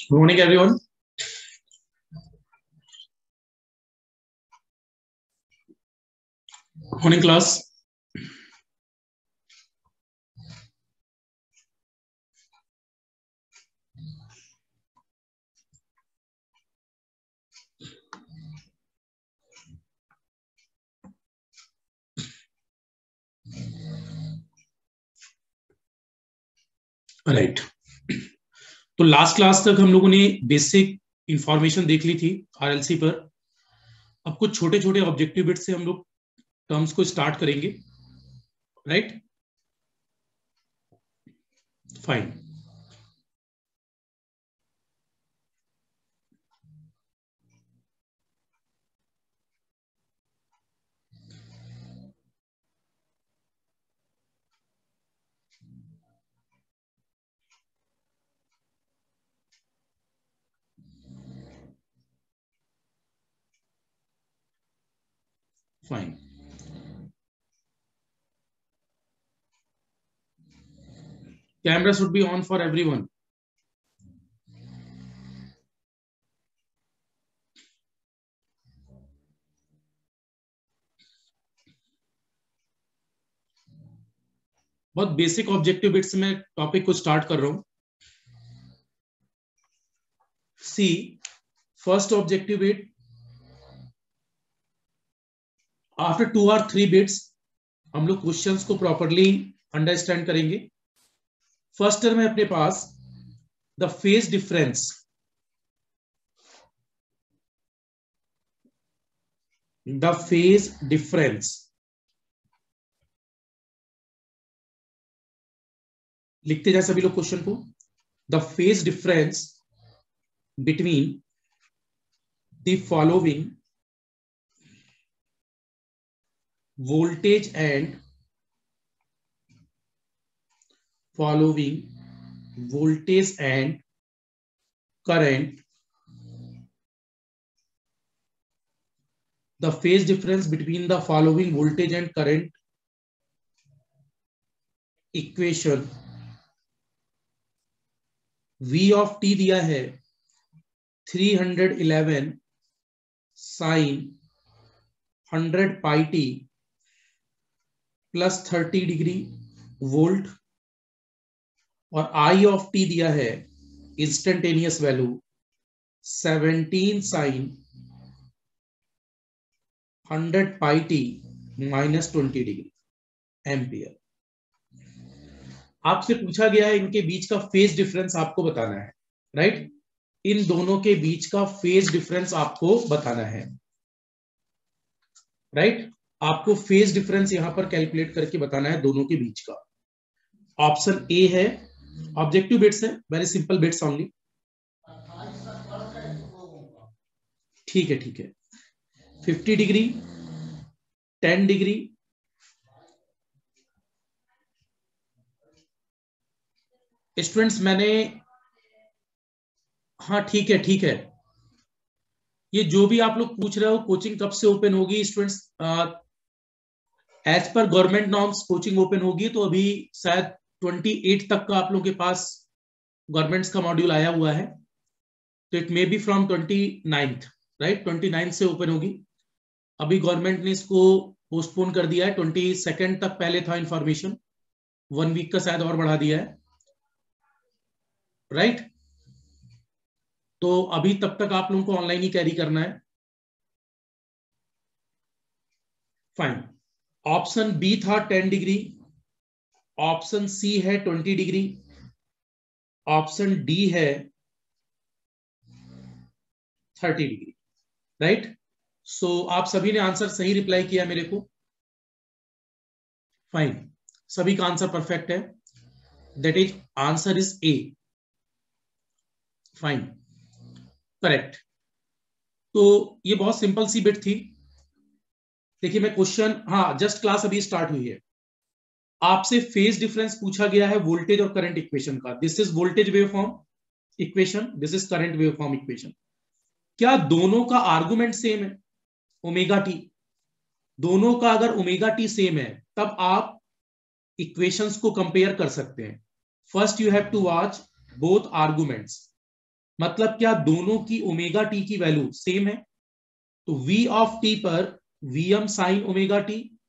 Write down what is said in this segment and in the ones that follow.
Good morning, everyone. Morning, class. Right, तो last class तक हम लोगों ने बेसिक इंफॉर्मेशन देख ली थी आरएलसी पर। अब कुछ छोटे छोटे ऑब्जेक्टिव बिट से हम लोग टर्म्स को स्टार्ट करेंगे। Right, fine. Fine, camera should be on for everyone. बहुत बेसिक ऑब्जेक्टिव बिट से मैं टॉपिक को स्टार्ट कर रहा हूं। See, first objective bit, after 2 or 3 bits हम लोग क्वेश्चंस को प्रॉपर्ली अंडरस्टैंड करेंगे। फर्स्ट टर्म है अपने पास the phase difference, the phase difference. लिखते जाए सभी लोग क्वेश्चन को। The phase difference between the following voltage and current, the phase difference between the following voltage and current equation, v of t दिया है 311 sin 100 pi t plus 30 degree volt, और I of T दिया है instantaneous value 17 sign 100 pi T minus 20 degree ampere. आपसे पूछा गया है इनके बीच का फेज डिफरेंस आपको बताना है। राइट, इन दोनों के बीच का फेज डिफरेंस आपको बताना है। राइट, आपको फेज डिफरेंस यहां पर कैलकुलेट करके बताना है दोनों के बीच का। ऑप्शन ए है, ऑब्जेक्टिव बिट्स है, वेरी सिंपल बिट्स ओनली। ठीक है, ठीक है। 50 डिग्री, 10 डिग्री, स्टूडेंट्स मैंने, हाँ ठीक है, ठीक है। ये जो भी आप लोग पूछ रहे हो कोचिंग कब से ओपन होगी students, as per government norms coaching open होगी तो अभी शायद 28 तक का आप लोगों के पास गवर्नमेंट्स का मॉड्यूल आया हुआ है, तो it may be from 29th। Right, 29th से ओपन होगी। अभी गवर्नमेंट ने इसको पोस्टपोन कर दिया है, 22nd तक पहले था इंफॉर्मेशन, 1 वीक का शायद और बढ़ा दिया है। राइट, तो अभी तब तक आप लोगों को ऑनलाइन ही कैरी करना है। फाइन, ऑप्शन बी था 10 डिग्री, ऑप्शन सी है 20 डिग्री, ऑप्शन डी है 30 डिग्री। राइट, सो आप सभी ने आंसर सही रिप्लाई किया मेरे को। फाइन, सभी का आंसर परफेक्ट है, that is answer is a. Fine, correct. तो ये बहुत सिंपल सी बिट थी। देखिए मैं क्वेश्चन, हाँ जस्ट क्लास अभी स्टार्ट हुई है, आपसे फेज डिफरेंस पूछा गया है वोल्टेज और करंट इक्वेशन का। This is voltage waveform equation, this is current waveform equation. क्या दोनों का आर्गुमेंट सेम है? ओमेगा टी, दोनों का अगर ओमेगा टी सेम है तब आप इक्वेशंस को कंपेयर कर सकते हैं. First you have to watch both arguments. मतलब क्या दोनों की ओमेगा टी की वैल्यू सेम है? तो v ऑफ टी पर vm sine omega T,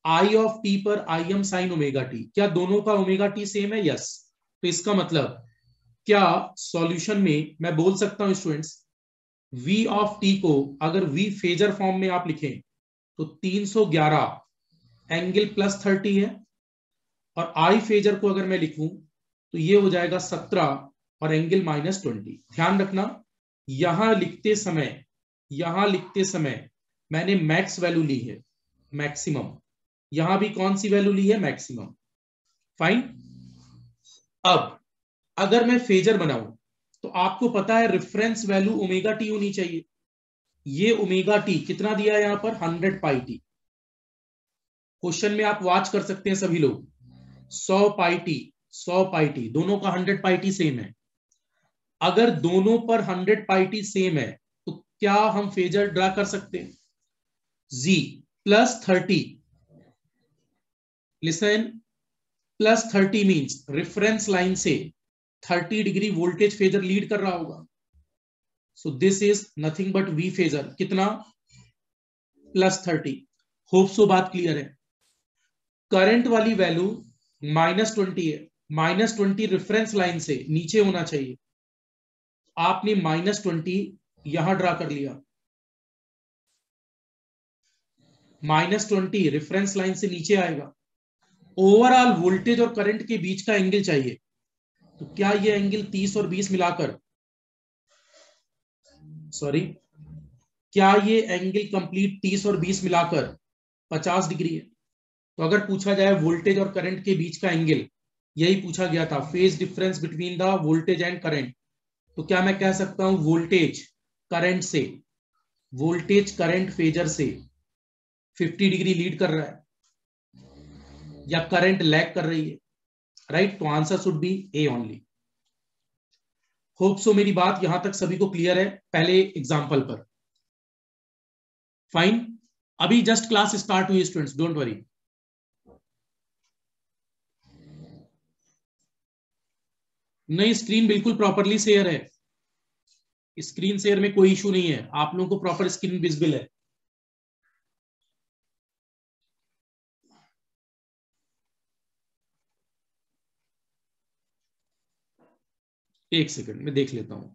i of T पर im साइन ओमेगा टी, क्या दोनों का ओमेगा टी सेम है? यस. तो इसका मतलब क्या सॉल्यूशन में मैं बोल सकता हूं स्टूडेंट्स, v ऑफ टी को अगर v फेजर फॉर्म में आप लिखें तो 311 एंगल प्लस 30 है, और i फेजर को अगर मैं लिखूं तो ये हो जाएगा 17 और एंगल माइनस 20. ध्यान रखना यहां लिखते समय मैंने मैक्स वैल्यू ली है, मैक्सिमम. यहां भी कौन सी वैल्यू ली है? मैक्सिमम. फाइन. अब अगर मैं फेजर बनाऊं तो आपको पता है रेफरेंस वैल्यू ओमेगा टी होनी चाहिए. ये ओमेगा टी कितना दिया है यहां पर? 100 पाई टी. क्वेश्चन में आप वॉच कर सकते हैं सभी लोग, 100 पाई टी, दोनों का 100 पाई टी सेम है. अगर दोनों पर 100 पाई टी सेम है तो क्या हम फेजर ड्रा कर सकते हैं? z plus 30, listen, plus 30 means reference line से 30 डिग्री वोल्टेज फेजर लीड कर रहा होगा. So this is nothing but v phasor. कितना? प्लस 30. होप सो बात क्लियर है. करंट वाली वैल्यू -20 है. -20 रेफरेंस लाइन से नीचे होना चाहिए. आपने -20 यहां ड्रा कर लिया. -20 रेफरेंस लाइन से नीचे आएगा. ओवरऑल वोल्टेज और करंट के बीच का एंगल चाहिए. तो क्या ये एंगल 30 और 20 मिलाकर, सॉरी, क्या ये एंगल कंप्लीट 30 और 20 मिलाकर 50 डिग्री है? तो अगर पूछा जाए वोल्टेज और करंट के बीच का एंगल, यही पूछा गया था, phase difference between the voltage and current, तो क्या मैं कह सकता हूं वोल्टेज करंट फेजर से 50 डिग्री लीड कर रहा है या करंट लैग कर रही है? राइट. तो answer should be A only. Hope so मेरी बात यहां तक सभी को क्लियर है पहले एग्जांपल पर. फाइन. अभी जस्ट क्लास स्टार्ट हुई स्टूडेंट्स, डोंट वरी. नहीं, स्क्रीन बिल्कुल प्रॉपरली शेयर है. स्क्रीन शेयर में कोई इशू नहीं है. आप लोगों को प्रॉपर स्क्रीन विजिबल है. एक सेकंड में देख लेता हूं.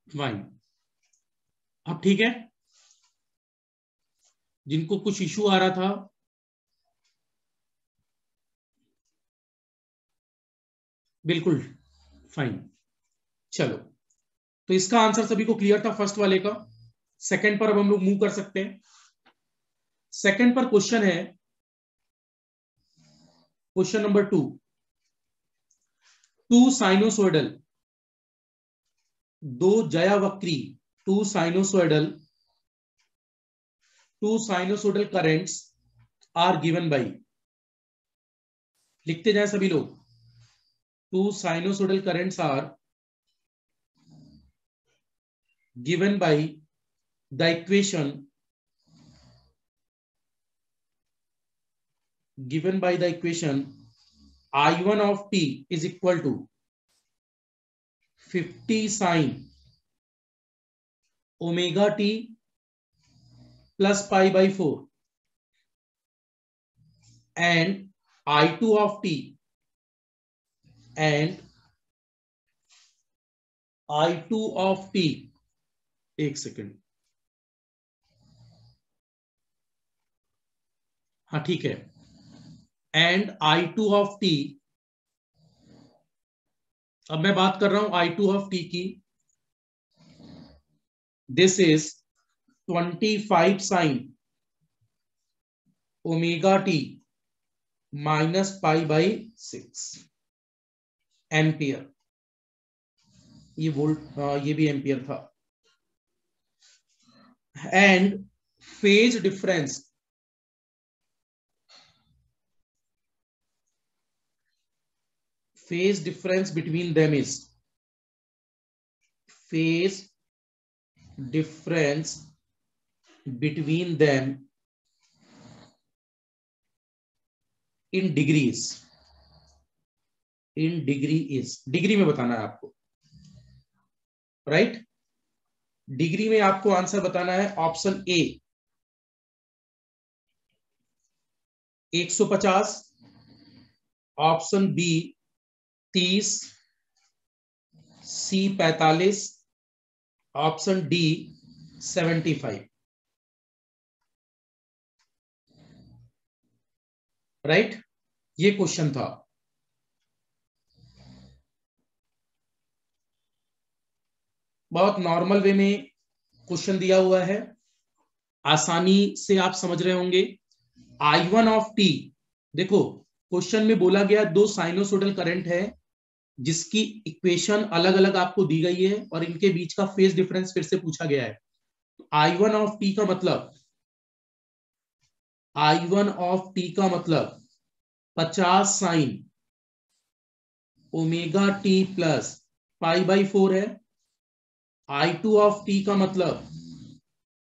फाइन. अब ठीक है. जिनको कुछ इशू आ रहा था, बिल्कुल फाइन. चलो, तो इसका आंसर सभी को क्लियर था फर्स्ट वाले का. सेकंड पर अब हम लोग मूव कर सकते हैं. सेकंड पर क्वेश्चन है, क्वेश्चन नंबर 2. टू साइनोसोइडल, दो ज्यावक्री, two sinusoidal currents are given by, लिखते जाए सभी लोग. Two sinusoidal currents are given by the equation I1 of t is equal to 50 sin omega t plus pi by 4 and I2 of t एक second. हाँ ठीक है. And I2 of t, अब मैं बात कर रहा हूं I2 of t की. This is 25 sign omega T minus pi by 6 ampere. ये वोल्ट, ये भी एम्पियर था। And phase difference between them is phase difference between them in degrees is, degree में बताना है आपको, राइट? डिग्री में आपको आंसर बताना है option A 150, option B 30, C 45, option D 75, right? ये क्वेश्चन था। बहुत नॉर्मल वे में क्वेश्चन दिया हुआ है, आसानी से आप समझ रहे होंगे। I1 ऑफ टी, देखो क्वेश्चन में बोला गया दो साइनोसोडल करंट है जिसकी इक्वेशन अलग अलग आपको दी गई है और इनके बीच का फेज डिफरेंस फिर से पूछा गया है। I1 ऑफ टी का मतलब, I1 ऑफ टी का मतलब 50 sign omega T plus pi by 4 है। I2 ऑफ टी का मतलब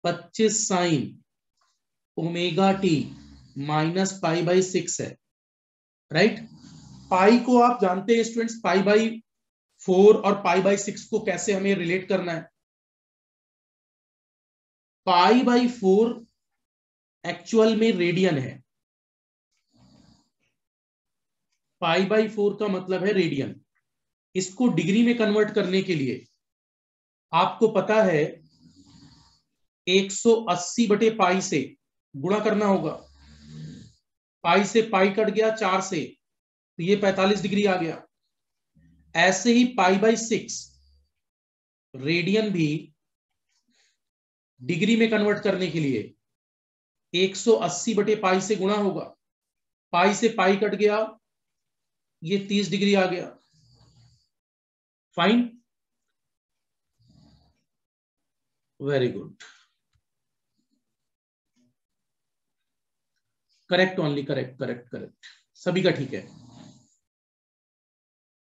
25 sign omega T minus pi by 6 है, राइट? पाई को आप जानते हैं स्टूडेंट्स, पाई बाई 4 और पाई बाई 6 को कैसे हमें रिलेट करना है। पाई बाई 4 एक्चुअल में रेडियन है, पाई बाई 4 का मतलब है रेडियन। इसको डिग्री में कन्वर्ट करने के लिए आपको पता है 180 बटे पाई से गुणा करना होगा। पाई से पाई कट गया 4 से, तो ये 45 डिग्री आ गया। ऐसे ही पाई बाई 6 रेडियन भी डिग्री में कन्वर्ट करने के लिए 180 बटे पाई से गुणा होगा। पाई से पाई कट गया, ये 30 डिग्री आ गया। Fine, very good, correct only, correct correct correct, सभी का ठीक है,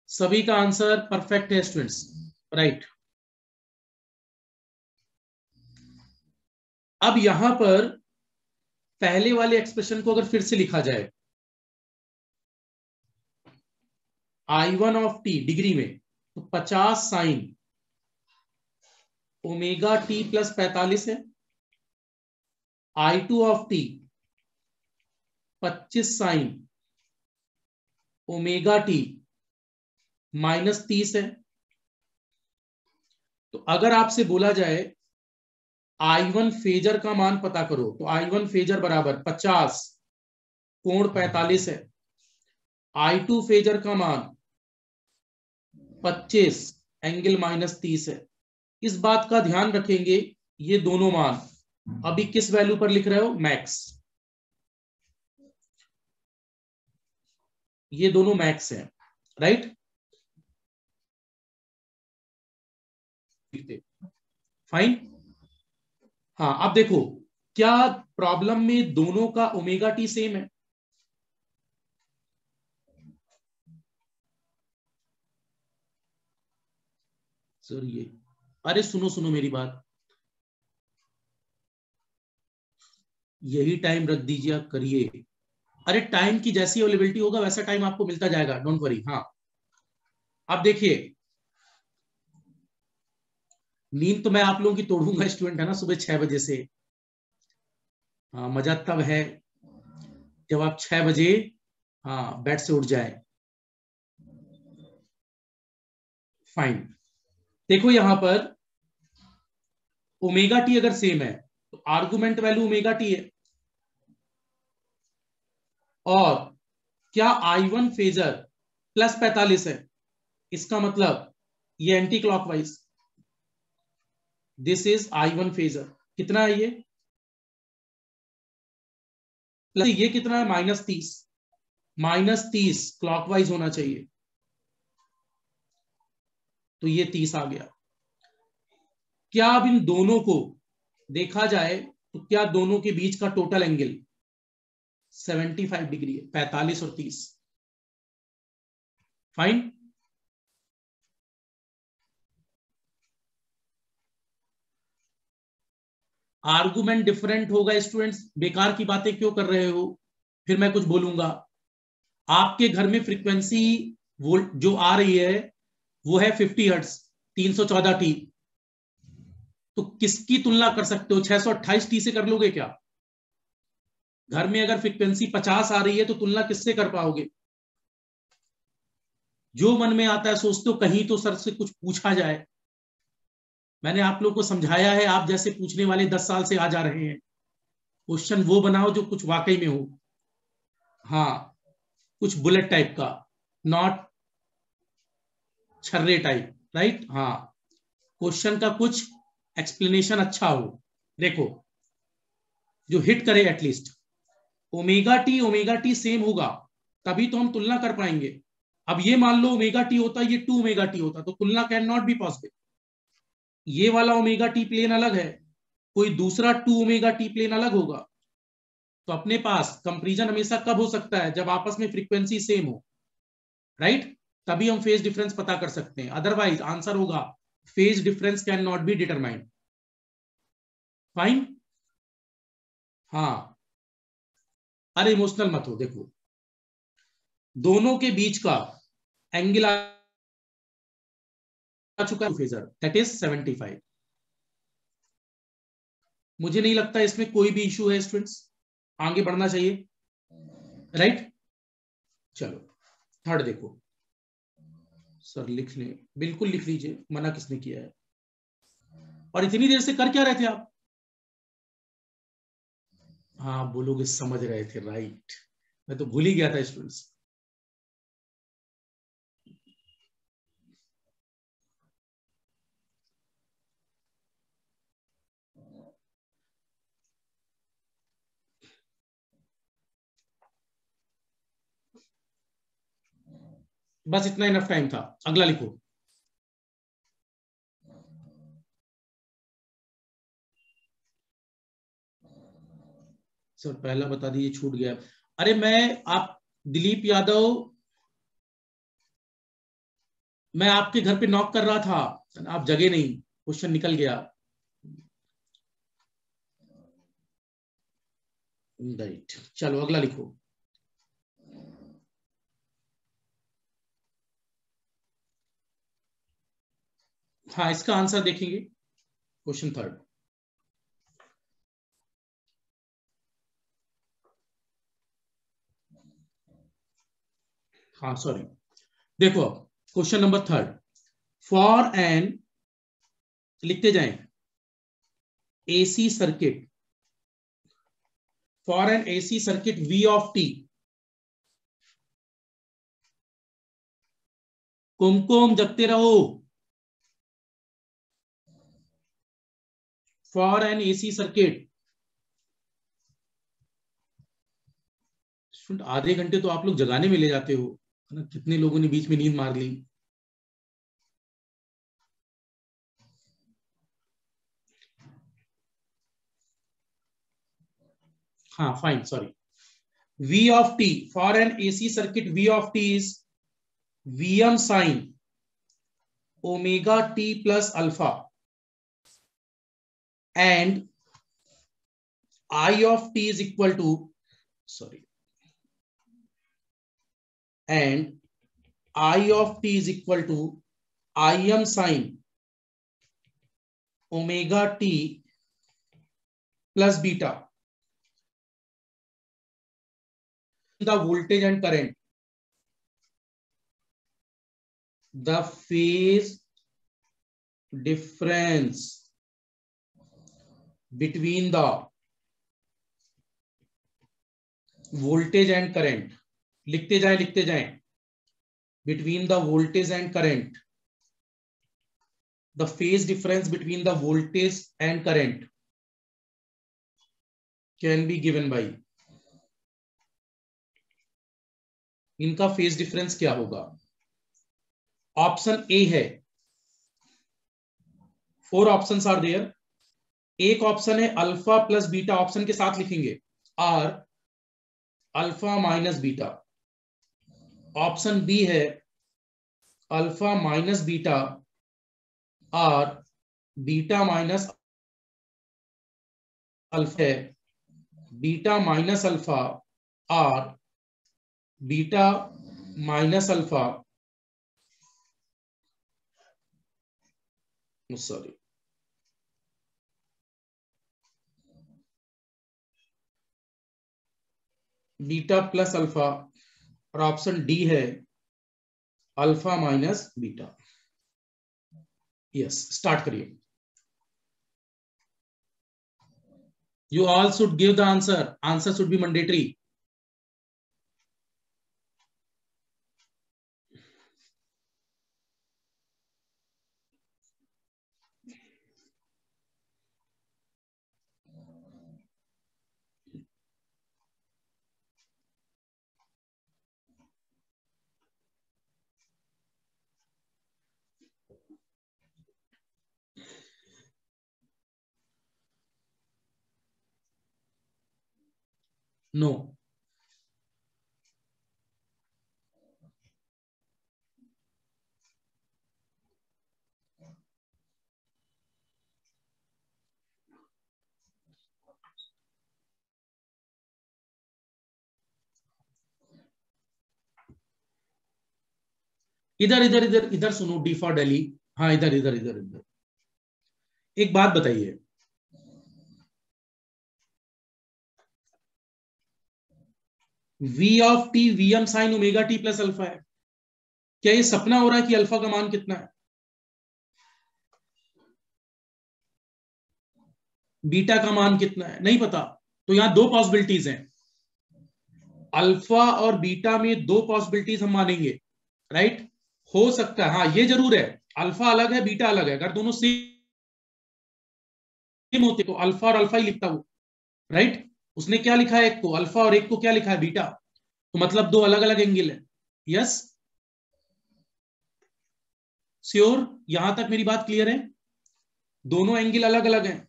सभी का आंसर परफेक्ट है स्टूडेंट्स, राइट। अब यहां पर पहले वाले एक्सप्रेशन को अगर फिर से लिखा जाए, I1 ऑफ टी डिग्री में तो 50 साइन ओमेगा टी प्लस 45 है। I2 of T 25 sign omega T minus 30 है। तो अगर आपसे बोला जाए I1 फेजर का मान पता करो, तो I1 फेजर बराबर 50 कोण 45 है। I2 फेजर का मान 25 एंगल माइनस 30 है। इस बात का ध्यान रखेंगे, ये दोनों मान अभी किस वैल्यू पर लिख रहे हो, मैक्स, ये दोनों मैक्स हैं, राइट? फाइन। हाँ, अब देखो क्या प्रॉब्लम में दोनों का ओमेगा टी सेम है? सर ये, अरे सुनो सुनो मेरी बात, यही टाइम रख दीजिए, आप करिए। अरे टाइम की जैसी अवेलेबिलिटी होगा वैसा टाइम आपको मिलता जाएगा, डोंट वरी। हाँ, अब देखिए, नींद तो मैं आप लोगों की तोड़ूंगा स्टूडेंट, है ना, सुबह 6 बजे से। हाँ, मजा तब है जब आप 6 बजे हाँ बेड से उठ जाए। फाइन, देखो यहां पर ओमेगा टी अगर सेम है तो आर्गुमेंट वैल्यू ओमेगा टी है। और क्या I1 फेजर प्लस 45 है, इसका मतलब ये anti clockwise, this is I1 phasor, कितना है ये? प्लस ये कितना है? -30। -30 क्लॉकवाइज होना चाहिए, तो ये 30 आ गया। क्या अब इन दोनों को देखा जाए तो क्या दोनों के बीच का टोटल एंगल 75 डिग्री है, 45 और 30। फाइन। आर्गुमेंट डिफरेंट होगा स्टूडेंट्स, बेकार की बातें क्यों कर रहे हो? फिर मैं कुछ बोलूंगा। आपके घर में फ्रीक्वेंसी वोल्ट जो आ रही है वो है 50 हर्ट्ज, 314 टी। तो किसकी तुलना कर सकते हो? 628 टी से कर लोगे क्या? घर में अगर फ्रीक्वेंसी 50 आ रही है तो तुलना किससे कर पाओगे? जो मन में आता है सोचते हो कहीं तो सर से कुछ पूछा जाए। मैंने आप लोग को समझाया है, आप जैसे पूछने वाले 10 साल से आ जा रहे हैं। क्वेश्चन वो बनाओ जो कुछ वाकई में हो। हाँ, कुछ बुलेट टाइप का, नॉट छर्रे टाइप, राइट? हाँ, क्वेश्चन का कुछ एक्सप्लेनेशन अच्छा हो। देखो, जो हिट करे एटलीस्ट। ओमेगा टी सेम होगा तभी तो हम तुलना कर पाएंगे। अब ये मान लो ओमेगा टी होता, ये 2 ओमेगा टी होता, तो तुलना कैन नॉट बी पॉसिबल। ये वाला ओमेगा टी प्लेन अलग है, कोई दूसरा 2 ओमेगा टी प्लेन अलग होगा। तो अपने पास कंपैरिजन हमेशा कब हो सकता है? जब आपस में फ्रीक्वेंसी सेम हो, राइट? तभी हम फेज डिफरेंस पता कर सकते हैं, अदरवाइज आंसर होगा phase difference can not be determined. Fine. हाँ, अरे इमोशनल मत हो। देखो, दोनों के बीच का एंगल आ चुका है फेजर, दैट इज 75। मुझे नहीं लगता इसमें कोई भी इशू है स्टूडेंट्स, आगे बढ़ना चाहिए, राइट? चलो, थर्ड देखो। सर लिख ले, बिल्कुल लिख लीजिए, मना किसने किया है? और इतनी देर से कर क्या रहे थे आप? हाँ, बोलोगे समझ रहे थे, राइट। मैं तो भूल ही गया था स्टूडेंट्स। बस इतना इनफ टाइम था, अगला लिखो। सर पहला बता दीजिए, छूट गया। अरे आप दिलीप यादव, मैं आपके घर पे नॉक कर रहा था, आप जगे नहीं, क्वेश्चन निकल गया। राइट, चलो अगला लिखो। हाँ, इसका आंसर देखेंगे, क्वेश्चन थर्ड। हाँ सॉरी, देखो question number third. For an, लिखते जाएं, AC circuit, for an AC circuit V of T, कुमकुम जगते रहो, फॉर एन एसी सर्किट। आधे घंटे तो आप लोग जगाने में ले जाते हो, है ना? कितने लोगों ने बीच में नींद मार ली। हाँ fine, sorry. V of t, for an AC circuit V of t is Vm sin omega t plus alpha, and I of t is equal to, sorry, and I of t is equal to Im sin omega t plus beta. The voltage and current, the phase difference between the voltage and current, लिखते जाएं, between the voltage and current, the phase difference between the voltage and current can be given by, इनका phase difference क्या होगा? Option A है, 4 options are there. एक option है alpha plus beta, option के साथ लिखेंगे or alpha minus beta. Option B है alpha minus beta or beta minus alpha है, beta minus alpha or beta minus alpha, sorry beta plus alpha, और option D है alpha minus beta. Yes, start करिए। You all should give the answer. Answer should be mandatory. No. इधर इधर इधर इधर सुनो, D for Delhi. हाँ, इधर इधर इधर इधर एक बात बताइए, v of T VM sign omega T plus alpha है। क्या ये सपना हो रहा है कि अल्फा का मान कितना है, बीटा का मान कितना है, नहीं पता? तो यहां दो पॉसिबिलिटीज हैं, अल्फा और बीटा में दो पॉसिबिलिटीज हम मानेंगे, राइट? हो सकता है, हाँ ये जरूर है, अल्फा अलग है बीटा अलग है, अगर दोनों सेम होते तो अल्फा और अल्फा ही लिखता वो, राइट? उसने क्या लिखा है, एक को अल्फा और एक को क्या लिखा है, बीटा, तो मतलब दो अलग अलग एंगल है। Yes, sure? यहां तक मेरी बात क्लियर है? दोनों एंगल अलग अलग हैं।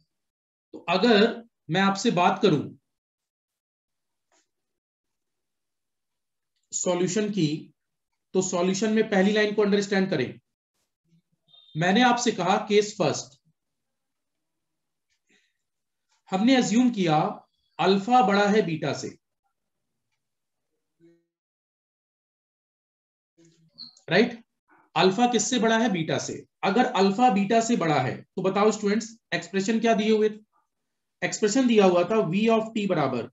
तो अगर मैं आपसे बात करूं सॉल्यूशन की, तो सॉल्यूशन में पहली लाइन को अंडरस्टैंड करें। मैंने आपसे कहा केस फर्स्ट, हमने अज्यूम किया अल्फा बड़ा है बीटा से, राइट? अल्फा किससे बड़ा है, बीटा से। अगर अल्फा बीटा से बड़ा है तो बताओ स्टूडेंट्स, एक्सप्रेशन क्या दिए हुए थे? एक्सप्रेशन दिया हुआ था v ऑफ टी बराबर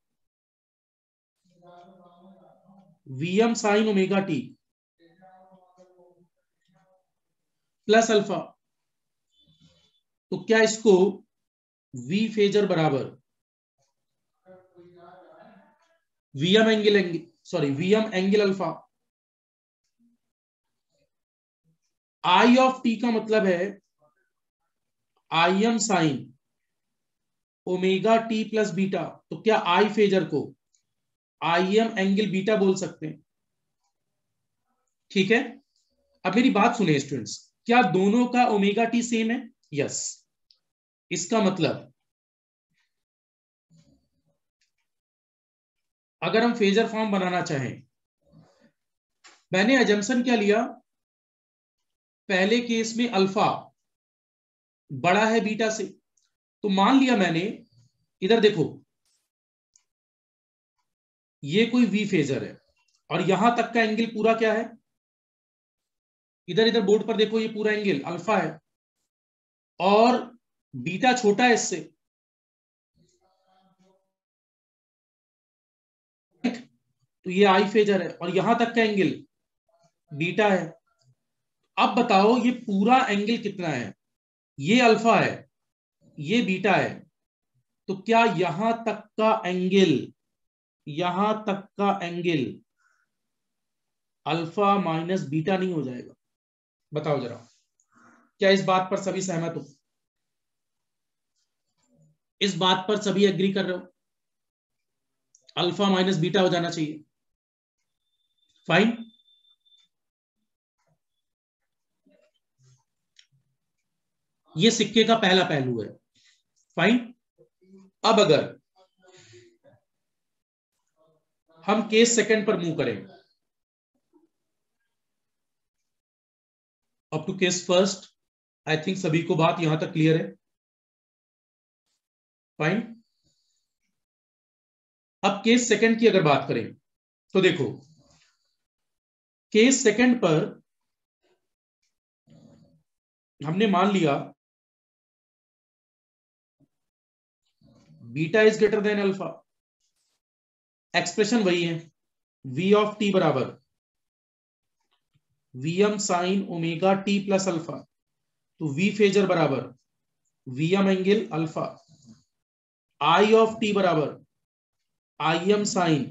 VM sign omega T plus alpha. तो क्या इसको v फेजर बराबर VM angle sorry VM angle alpha, I of T का मतलब है I am sign omega T plus beta, तो क्या आई फेजर को आई एम एंगल बीटा बोल सकते हैं? ठीक है, अब मेरी बात सुनिए स्टूडेंट्स, क्या दोनों का ओमेगा टी सेम है? यस। इसका मतलब अगर हम फेजर फॉर्म बनाना चाहें, मैंने अजम्पशन क्या लिया, पहले केस में अल्फा बड़ा है बीटा से, तो मान लिया मैंने, इधर देखो ये कोई वी फेजर है और यहां तक का एंगल पूरा क्या है, इधर इधर बोर्ड पर देखो, ये पूरा एंगल अल्फा है और बीटा छोटा है इससे, तो ये आई फेजर है और यहां तक का एंगल बीटा है। अब बताओ ये पूरा एंगल कितना है, ये अल्फा है ये बीटा है, तो क्या यहां तक का एंगल, यहां तक का एंगल अल्फा माइनस बीटा नहीं हो जाएगा? बताओ जरा, क्या इस बात पर सभी सहमत हो? इस बात पर सभी एग्री कर रहे हो? अल्फा माइनस बीटा हो जाना चाहिए। फाइन। ये सिक्के का पहला पहलू है। फाइन। अब अगर हम केस सेकंड पर मूव करें, up to case first, I think सभी को बात यहां तक क्लियर है। फाइन। अब केस सेकंड की अगर बात करें तो देखो, केस सेकंड पर हमने मान लिया beta is greater than alpha. Expression वही है, v ऑफ टी बराबर vm sine omega T plus alpha. तो v फेजर बराबर vm angle alpha. i of T बराबर im sine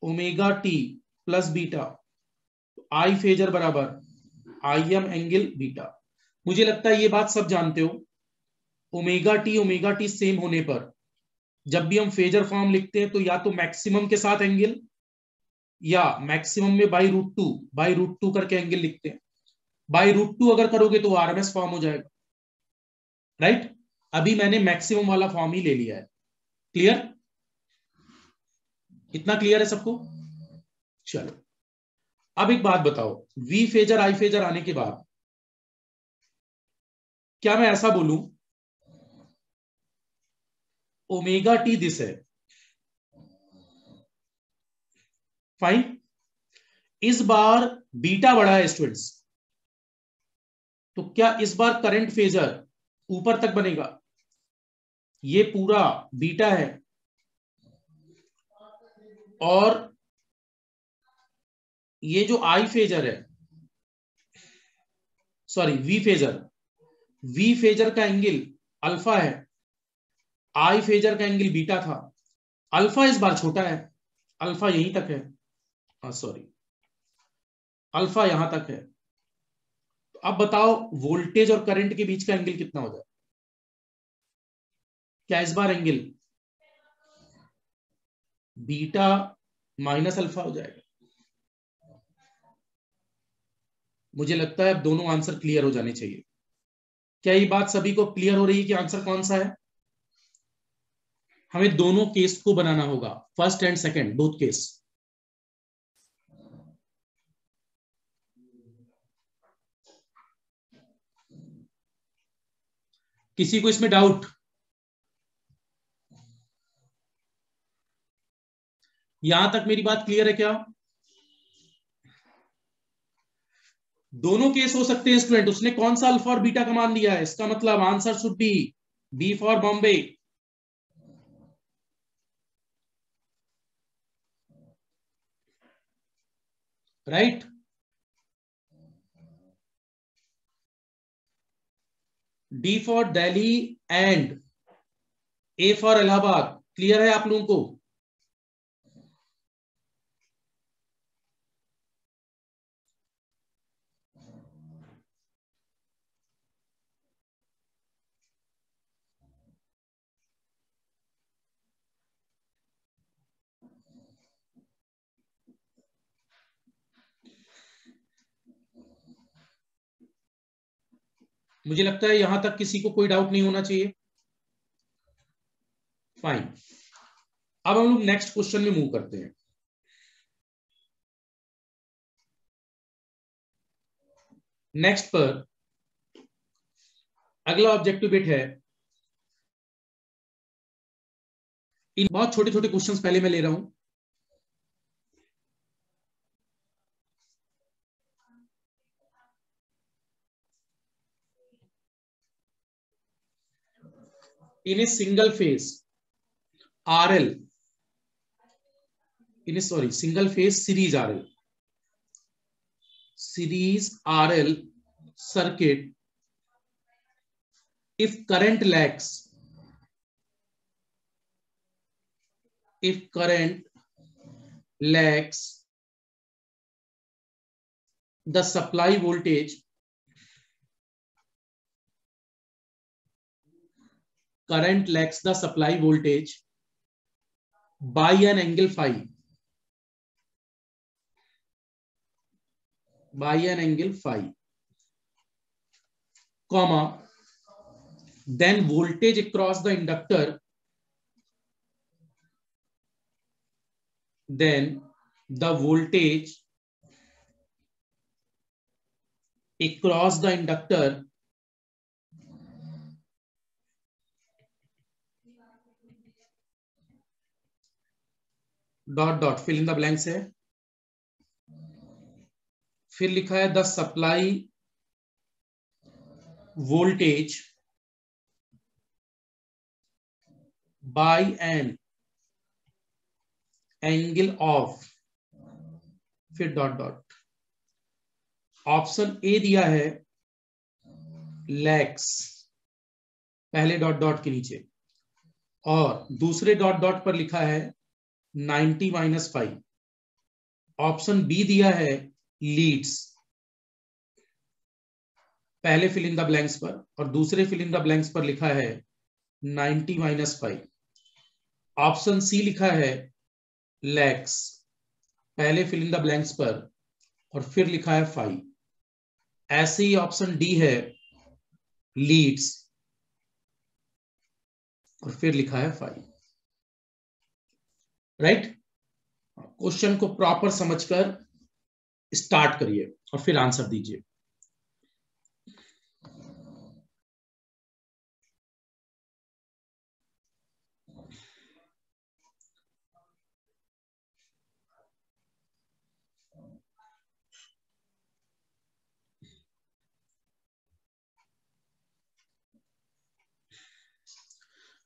omega T plus beta. i phasor बराबर im angle beta. मुझे लगता है ये बात सब जानते हो। ओमेगा टी सेम होने पर जब भी हम फेजर फॉर्म लिखते हैं तो या तो मैक्सिमम के साथ एंगल या मैक्सिमम में बाई रूट टू करके एंगल लिखते हैं। बाई रूट टू अगर करोगे तो आरएमएस फॉर्म हो जाएगा, राइट। अभी मैंने मैक्सिमम वाला फॉर्म ही ले लिया है। क्लियर? इतना क्लियर है सबको? चलो अब एक बात बताओ, वी फेजर आई फेजर आने के बाद क्या मैं ऐसा बोलूं ओमेगा टी दिस है, फाइन। इस बार बीटा बढ़ा है स्टूडेंट्स, तो क्या इस बार करंट फेजर ऊपर तक बनेगा? ये पूरा बीटा है और ये जो आई फेजर है, सॉरी वी फेजर का एंगल अल्फा है, आई फेजर का एंगल बीटा था। अल्फा इस बार छोटा है, अल्फा यहीं तक है, सॉरी अल्फा यहां तक है। तो अब बताओ वोल्टेज और करंट के बीच का एंगल कितना हो जाए? क्या इस बार एंगल बीटा माइनस अल्फा हो जाएगा? मुझे लगता है अब दोनों आंसर क्लियर हो जाने चाहिए। क्या ये बात सभी को क्लियर हो रही है कि आंसर कौन सा है? हमें दोनों केस को बनाना होगा, first and second both case. किसी को इसमें डाउट? यहां तक मेरी बात क्लियर है क्या? दोनों केस हो सकते हैं स्टूडेंट। उसने कौन सा अल्फा और बीटा का मान लिया है, इसका मतलब answer should be for Bombay. Right? D for Delhi and A for Allahabad. Clear है आप लोगों को? मुझे लगता है यहां तक किसी को कोई डाउट नहीं होना चाहिए। फाइन। अब हम लोग नेक्स्ट क्वेश्चन में मूव करते हैं। नेक्स्ट पर अगला ऑब्जेक्टिव बिट है, इन बहुत छोटे छोटे क्वेश्चंस पहले मैं ले रहा हूं। In a single phase RL, in a sorry single phase series RL circuit, if current lags the supply voltage, by an angle phi, by an angle phi, comma, then voltage across the inductor, then the voltage across the inductor dot dot fill in the blanks है, फिर लिखा है the supply voltage by an angle of, फिर dot dot, option A दिया है लैक्स पहले dot dot के नीचे, और दूसरे डॉट डॉट पर लिखा है 90 माइनस 5। ऑप्शन बी दिया है लीड्स पहले फिल इन द ब्लैंक्स पर, और दूसरे फिल इन द ब्लैंक्स पर लिखा है 90 माइनस 5। ऑप्शन सी लिखा है लैक्स पहले फिल इन द ब्लैंक्स पर और फिर लिखा है 5। ऐसे ही ऑप्शन डी है लीड्स और फिर लिखा है 5। राइट? क्वेश्चन को प्रॉपर समझकर स्टार्ट करिए और फिर आंसर दीजिए।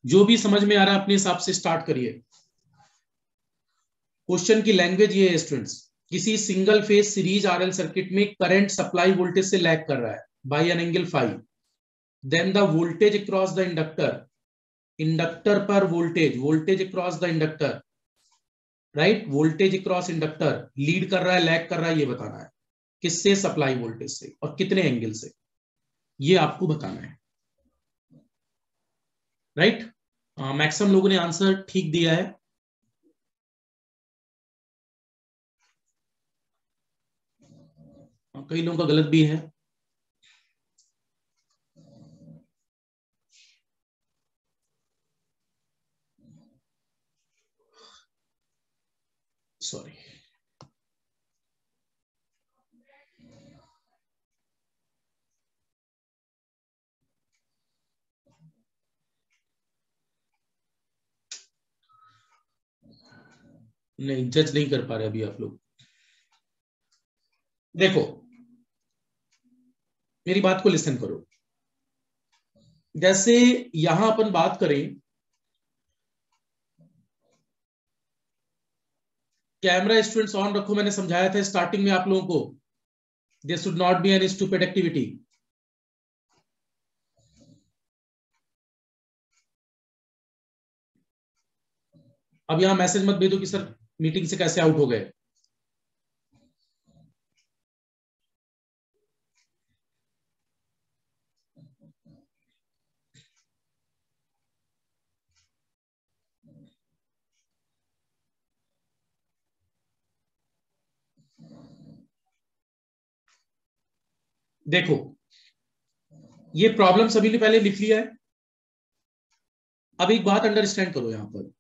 जो भी समझ में आ रहा है अपने हिसाब से स्टार्ट करिए। क्वेश्चन की लैंग्वेज ये है स्टूडेंट्स, किसी single phase series RL circuit में करंट सप्लाई वोल्टेज से लैग कर रहा है by an angle phi, then the voltage across the inductor, inductor पर voltage, voltage across the inductor, right, voltage across inductor lead कर रहा है लैग कर रहा है, ये बताना है किससे, सप्लाई वोल्टेज से, और कितने एंगल से, ये आपको बताना है। राइट? मैक्सिमम लोगों ने आंसर ठीक दिया है। कई लोगों का गलत भी है। सॉरी, नहीं जज नहीं कर पा रहे अभी आप लोग। देखो मेरी बात को लिसन करो। जैसे यहां अपन बात करें, कैमरा स्टूडेंट्स ऑन रखो, मैंने समझाया था स्टार्टिंग में आप लोगों को, this should not be an stupid activity. अब यहां मैसेज मत भेजो कि सर मीटिंग से कैसे आउट हो गए। देखो ये प्रॉब्लम सभी ने पहले लिख लिया है। अब एक बात अंडरस्टैंड करो, यहां पर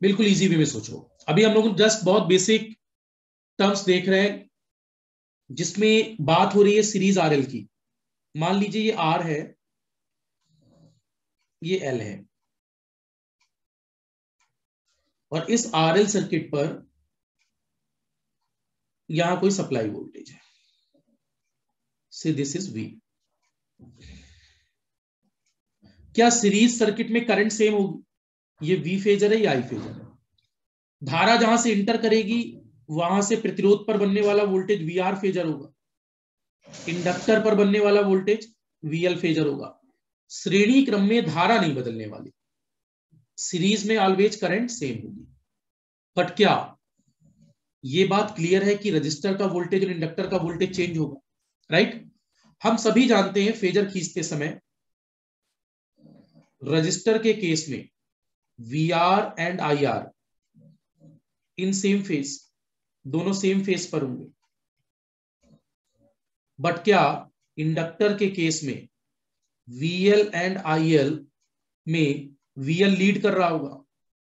बिल्कुल इजी वे में सोचो। अभी हम लोग जस्ट बहुत बेसिक टर्म्स देख रहे हैं जिसमें बात हो रही है सीरीज आरएल की। मान लीजिए ये आर है, ये एल है, और इस आरएल सर्किट पर यहां कोई सप्लाई वोल्टेज है, से दिस इज वी। क्या सीरीज सर्किट में करंट सेम होगी? ये वी फेजर है या आई फेजर है? धारा जहां से इंटर करेगी वहां से प्रतिरोध पर बनने वाला वोल्टेज वी आर फेजर होगा, इंडक्टर पर बनने वाला वोल्टेज वीएल फेजर होगा। श्रेणी क्रम में धारा नहीं बदलने वाली, सीरीज में ऑलवेज करंट सेम होगी। बट क्या ये बात क्लियर है कि रजिस्टर का वोल्टेज और इंडक्टर का वोल्टेज चेंज होगा? राइट? हम सभी जानते हैं फेजर खींचते समय रजिस्टर के केस में VR and IR in same phase, दोनों सेम फेज पर होंगे। बट क्या इंडक्टर के केस में VL एंड IL में VL लीड कर रहा होगा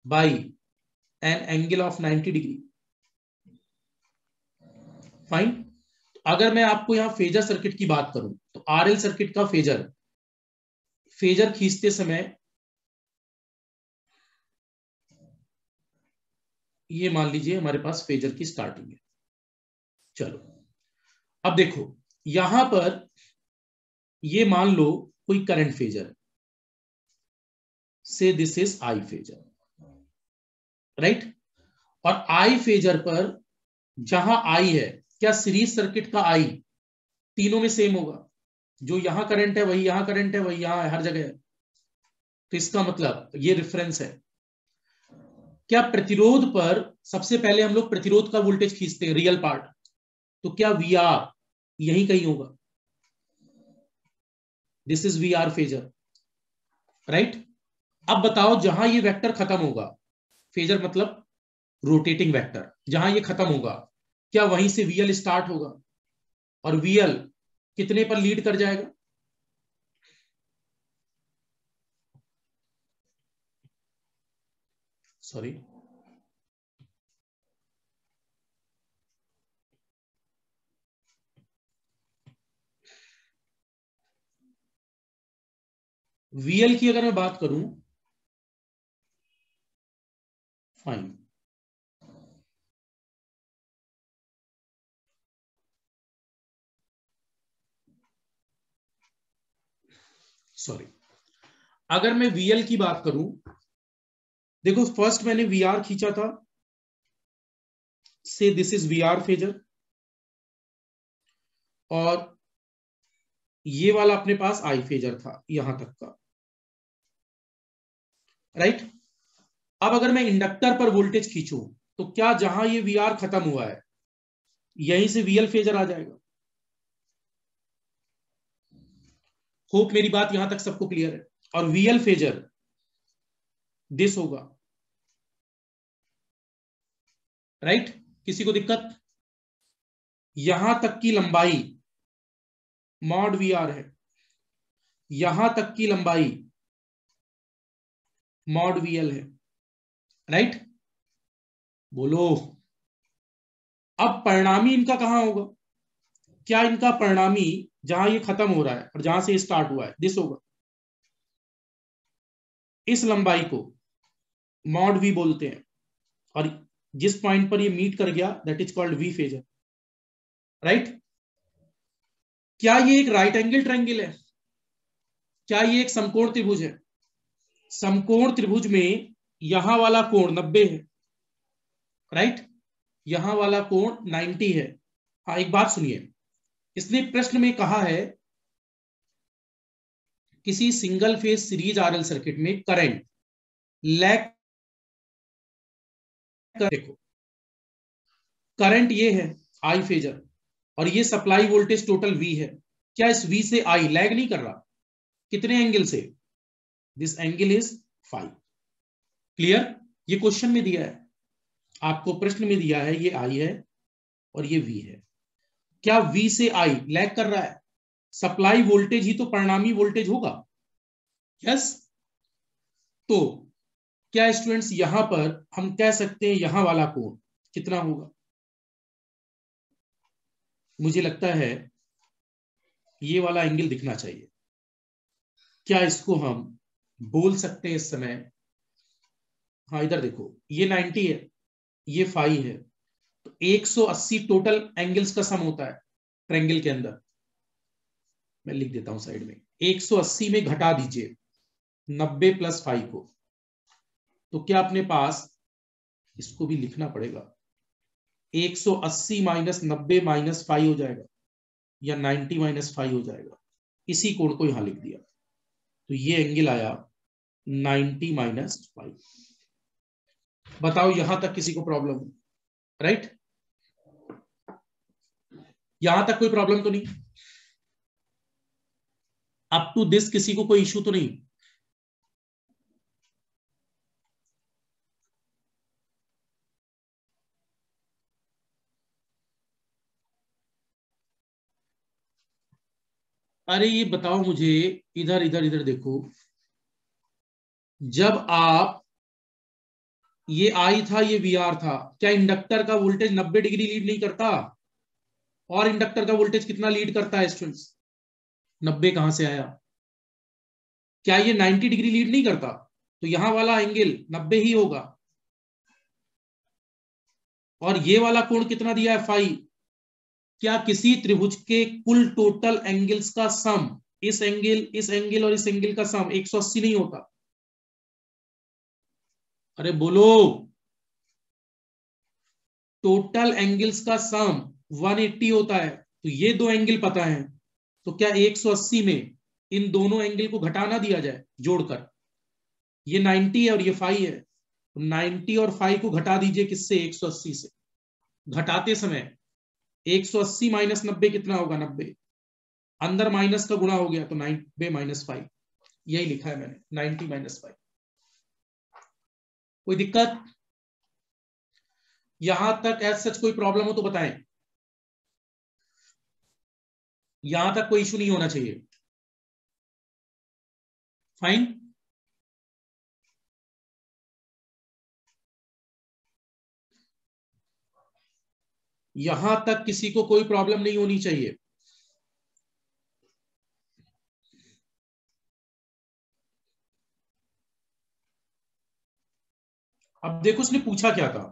by N angle of 90 degree. Fine. अगर मैं आपको यहां फेजर सर्किट की बात करूं तो RL सर्किट का फेजर खींचते समय ये मान लीजिए हमारे पास फेजर की स्टार्टिंग है। चलो अब देखो यहां पर ये मान लो कोई करंट फेजर है, से this is I phasor, right. और I फेजर पर जहां I है, क्या सीरीज सर्किट का I तीनों में सेम होगा? जो यहां करंट है वही यहां करंट है, वही यहां है, हर जगह है। तो इसका मतलब ये रेफरेंस है। क्या प्रतिरोध पर सबसे पहले हम लोग प्रतिरोध का वोल्टेज खींचते हैं, रियल पार्ट, तो क्या VR यही कहीं होगा? This is VR phasor, right. अब बताओ जहां ये वेक्टर खत्म होगा, फेजर मतलब रोटेटिंग वेक्टर, जहां ये खत्म होगा क्या वहीं से VL स्टार्ट होगा? और VL कितने पर लीड कर जाएगा? सॉरी, VL की अगर मैं बात करूं, फाइन, सॉरी, अगर मैं VL की बात करूं, देखो फर्स्ट मैंने VR खींचा था, से दिस इज VR फेजर, और ये वाला अपने पास I फेजर था यहां तक का, राइट। अब अगर मैं इंडक्टर पर वोल्टेज खींचूं तो क्या जहां ये VR खत्म हुआ है यहीं से VL फेजर आ जाएगा? होप मेरी बात यहां तक सबको क्लियर है। और VL फेजर दिस होगा, राइट। किसी को दिक्कत? यहां तक की लंबाई मॉड VR है, यहां तक की लंबाई मॉड VL है, राइट। बोलो अब परिणामी इनका कहां होगा? क्या इनका परिणामी जहां ये खत्म हो रहा है और जहां से स्टार्ट हुआ है दिस होगा? इस लंबाई को मॉड V बोलते हैं, और जिस पॉइंट पर ये मीट कर गया that is called V phasor, right. क्या ये एक राइट एंगल ट्रायंगल है? क्या ये एक समकोण त्रिभुज है? समकोण त्रिभुज में यहां वाला कोण 90 है, राइट। यहां वाला कोण 90 है। हाँ एक बात सुनिए, इसने प्रश्न में कहा है किसी single phase series RL circuit में करंट लैग, देखो करंट ये है I फेजर, और ये सप्लाई वोल्टेज टोटल V है। क्या इस V से I लैग नहीं कर रहा? कितने एंगल से? This angle is 5। क्लियर? ये क्वेश्चन में दिया है, आपको प्रश्न में दिया है, ये I है और ये V है। क्या V से I लैग कर रहा है? सप्लाई वोल्टेज ही तो परिणामी वोल्टेज होगा, यस। तो क्या स्टूडेंट्स यहां पर हम कह सकते हैं यहां वाला कोण कितना होगा? मुझे लगता है ये वाला एंगल दिखना चाहिए। क्या इसको हम बोल सकते हैं इस समय? हाँ इधर देखो, ये 90 है, ये 5 है, तो 180 टोटल एंगल्स का सम होता है ट्रायंगल के अंदर। मैं लिख देता हूं साइड में, 180 में घटा दीजिए 90 प्लस 5 को, तो क्या अपने पास, इसको भी लिखना पड़ेगा, 180 माइनस 90 माइनस 5 हो जाएगा, या 90 माइनस 5 हो जाएगा। इसी कोण को यहां लिख दिया, तो ये एंगल आया 90 माइनस 5। बताओ यहां तक किसी को प्रॉब्लम है? राइट, यहां तक कोई प्रॉब्लम तो नहीं? अप टू दिस किसी को कोई इश्यू तो नहीं? अरे ये बताओ मुझे, इधर इधर इधर देखो, जब आप, ये आई था ये वी आर था, क्या इंडक्टर का वोल्टेज 90 डिग्री लीड नहीं करता? और इंडक्टर का वोल्टेज कितना लीड करता है स्टूडेंट्स? 90 कहां से आया? क्या ये 90 डिग्री लीड नहीं करता? तो यहां वाला एंगल 90 ही होगा। और ये वाला कोण कितना दिया है? फाई। क्या किसी त्रिभुज के कुल टोटल एंगल्स का सम, इस एंगल और इस एंगल का सम 180 नहीं होता? अरे बोलो। टोटल एंगल्स का सम 180 होता है। तो ये दो एंगल पता है, तो क्या 180 में इन दोनों एंगल को घटा ना दिया जाए जोड़कर? ये 90 है और ये फाई है, तो 90 और फाई को घटा दीजिए किससे? 180 से। घटाते समय 180 माइनस 90 कितना होगा? 90। अंदर माइनस का गुणा हो गया तो 90 माइनस 5। यही लिखा है मैंने, 90 माइनस 5। कोई दिक्कत? यहां तक एज सच कोई प्रॉब्लम हो तो बताएं। यहां तक कोई इशू नहीं होना चाहिए। फाइन। यहां तक किसी को कोई प्रॉब्लम नहीं होनी चाहिए। अब देखो उसने पूछा क्या था।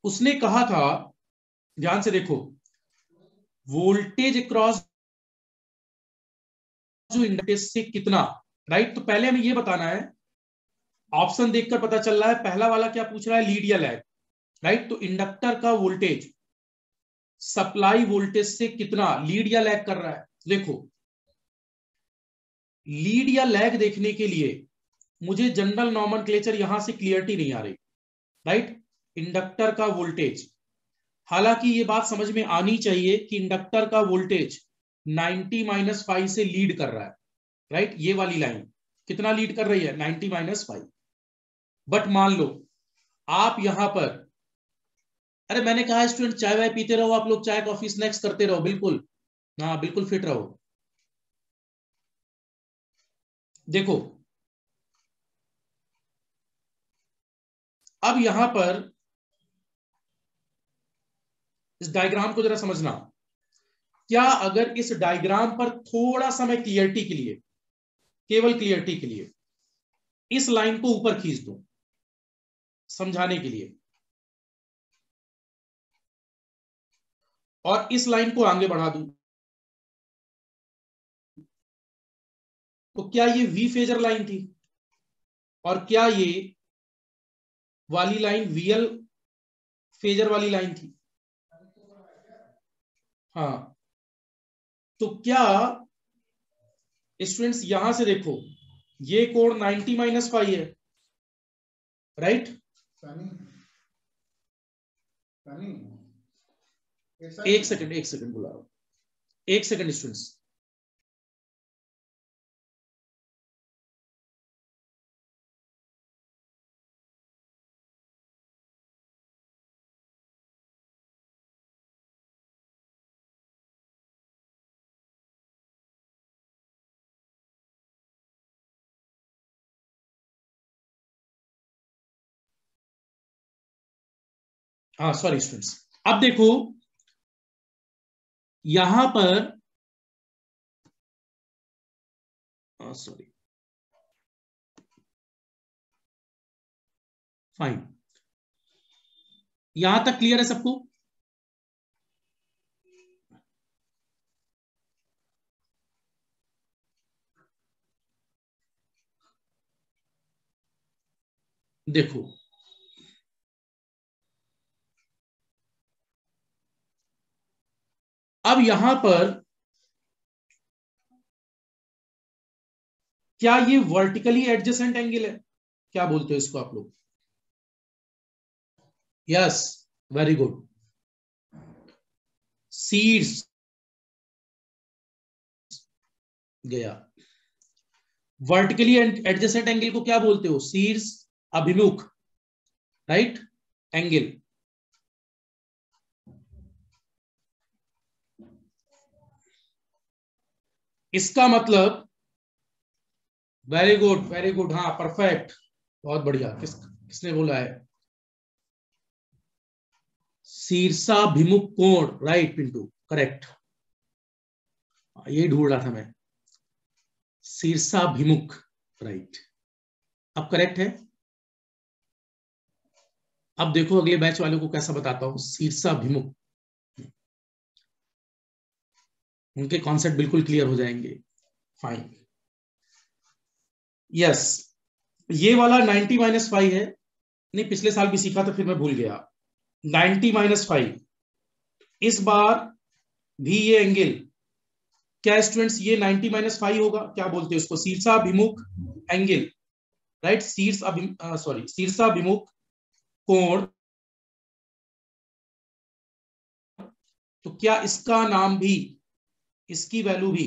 उसने कहा था, ध्यान से देखो, वोल्टेज अक्रॉस जो इंडक्टेंस से कितना, राइट? तो पहले हमें यह बताना है, ऑप्शन देखकर पता चल रहा है पहला वाला क्या पूछ रहा है, लीड या लैग, राइट? तो इंडक्टर का वोल्टेज सप्लाई वोल्टेज से कितना लीड या लैग कर रहा है। देखो, लीड या लैग देखने के लिए मुझे जनरल नॉमेनक्लेचर यहां से क्लियरिटी नहीं आ रही, राइट? इंडक्टर का वोल्टेज, हालांकि ये बात समझ में आनी चाहिए कि इंडक्टर का वोल्टेज 90 माइनस 5 से लीड कर रहा है, राइट? ये वाली लाइन कितना लीड कर रही है? 90 माइनस 5। बट मान लो आप यहां पर, अरे मैंने कहा स्टूडेंट चाय वाय पीते रहो, आप लोग चाय कॉफी स्नैक्स करते रहो, बिल्कुल। हाँ बिल्कुल फिट रहो। देखो, अब यहां पर इस डायग्राम को जरा समझना। क्या अगर इस डायग्राम पर थोड़ा सा मैं क्लियरिटी के लिए, केवल क्लियरिटी के लिए इस लाइन को ऊपर खींच दूं समझाने के लिए, और इस लाइन को आगे बढ़ा दूं, तो क्या ये वी फेजर लाइन थी? और क्या ये वाली लाइन वीएल फेजर वाली लाइन थी? हाँ। तो क्या स्टूडेंट्स यहां से देखो, ये कोण 90 माइनस 5 है, राइट? एक सेकंड बुला रहा हूं, एक सेकंड स्टूडेंट्स। हाँ सॉरी स्टूडेंट्स, अब देखो यहां पर, सॉरी, फाइन। यहां तक क्लियर है सबको? देखो, अब यहां पर क्या ये वर्टिकली एडजेसेंट एंगल है? क्या बोलते हो इसको आप लोग? Yes, very good. सीड्स गया। वर्टिकली एडजेसेंट एंगल को क्या बोलते हो? सीड्स अभिमुख, राइट? एंगल। इसका मतलब वेरी गुड वेरी गुड, हाँ परफेक्ट, बहुत बढ़िया। किसने बोला है? शीर्षाभिमुख कोण, राइट पिंटू, करेक्ट, यही ढूंढ रहा था मैं, शीर्षाभिमुख, राइट, अब करेक्ट है। अब देखो अगले बैच वालों को कैसा बताता हूं, शीर्षाभिमुख, उनके कॉन्सेप्ट बिल्कुल क्लियर हो जाएंगे। फाइन, यस, ये वाला 90-5 है, नहीं पिछले साल भी सीखा था फिर मैं भूल गया। 90-5, इस बार भी ये एंगल, क्या स्टूडेंट्स ये 90-5 होगा? क्या बोलते हैं उसको? शीर्षाभिमुख एंगल, राइट, सॉरी शीर्षाभिमुख कोण। तो क्या इसका नाम भी, इसकी वैल्यू भी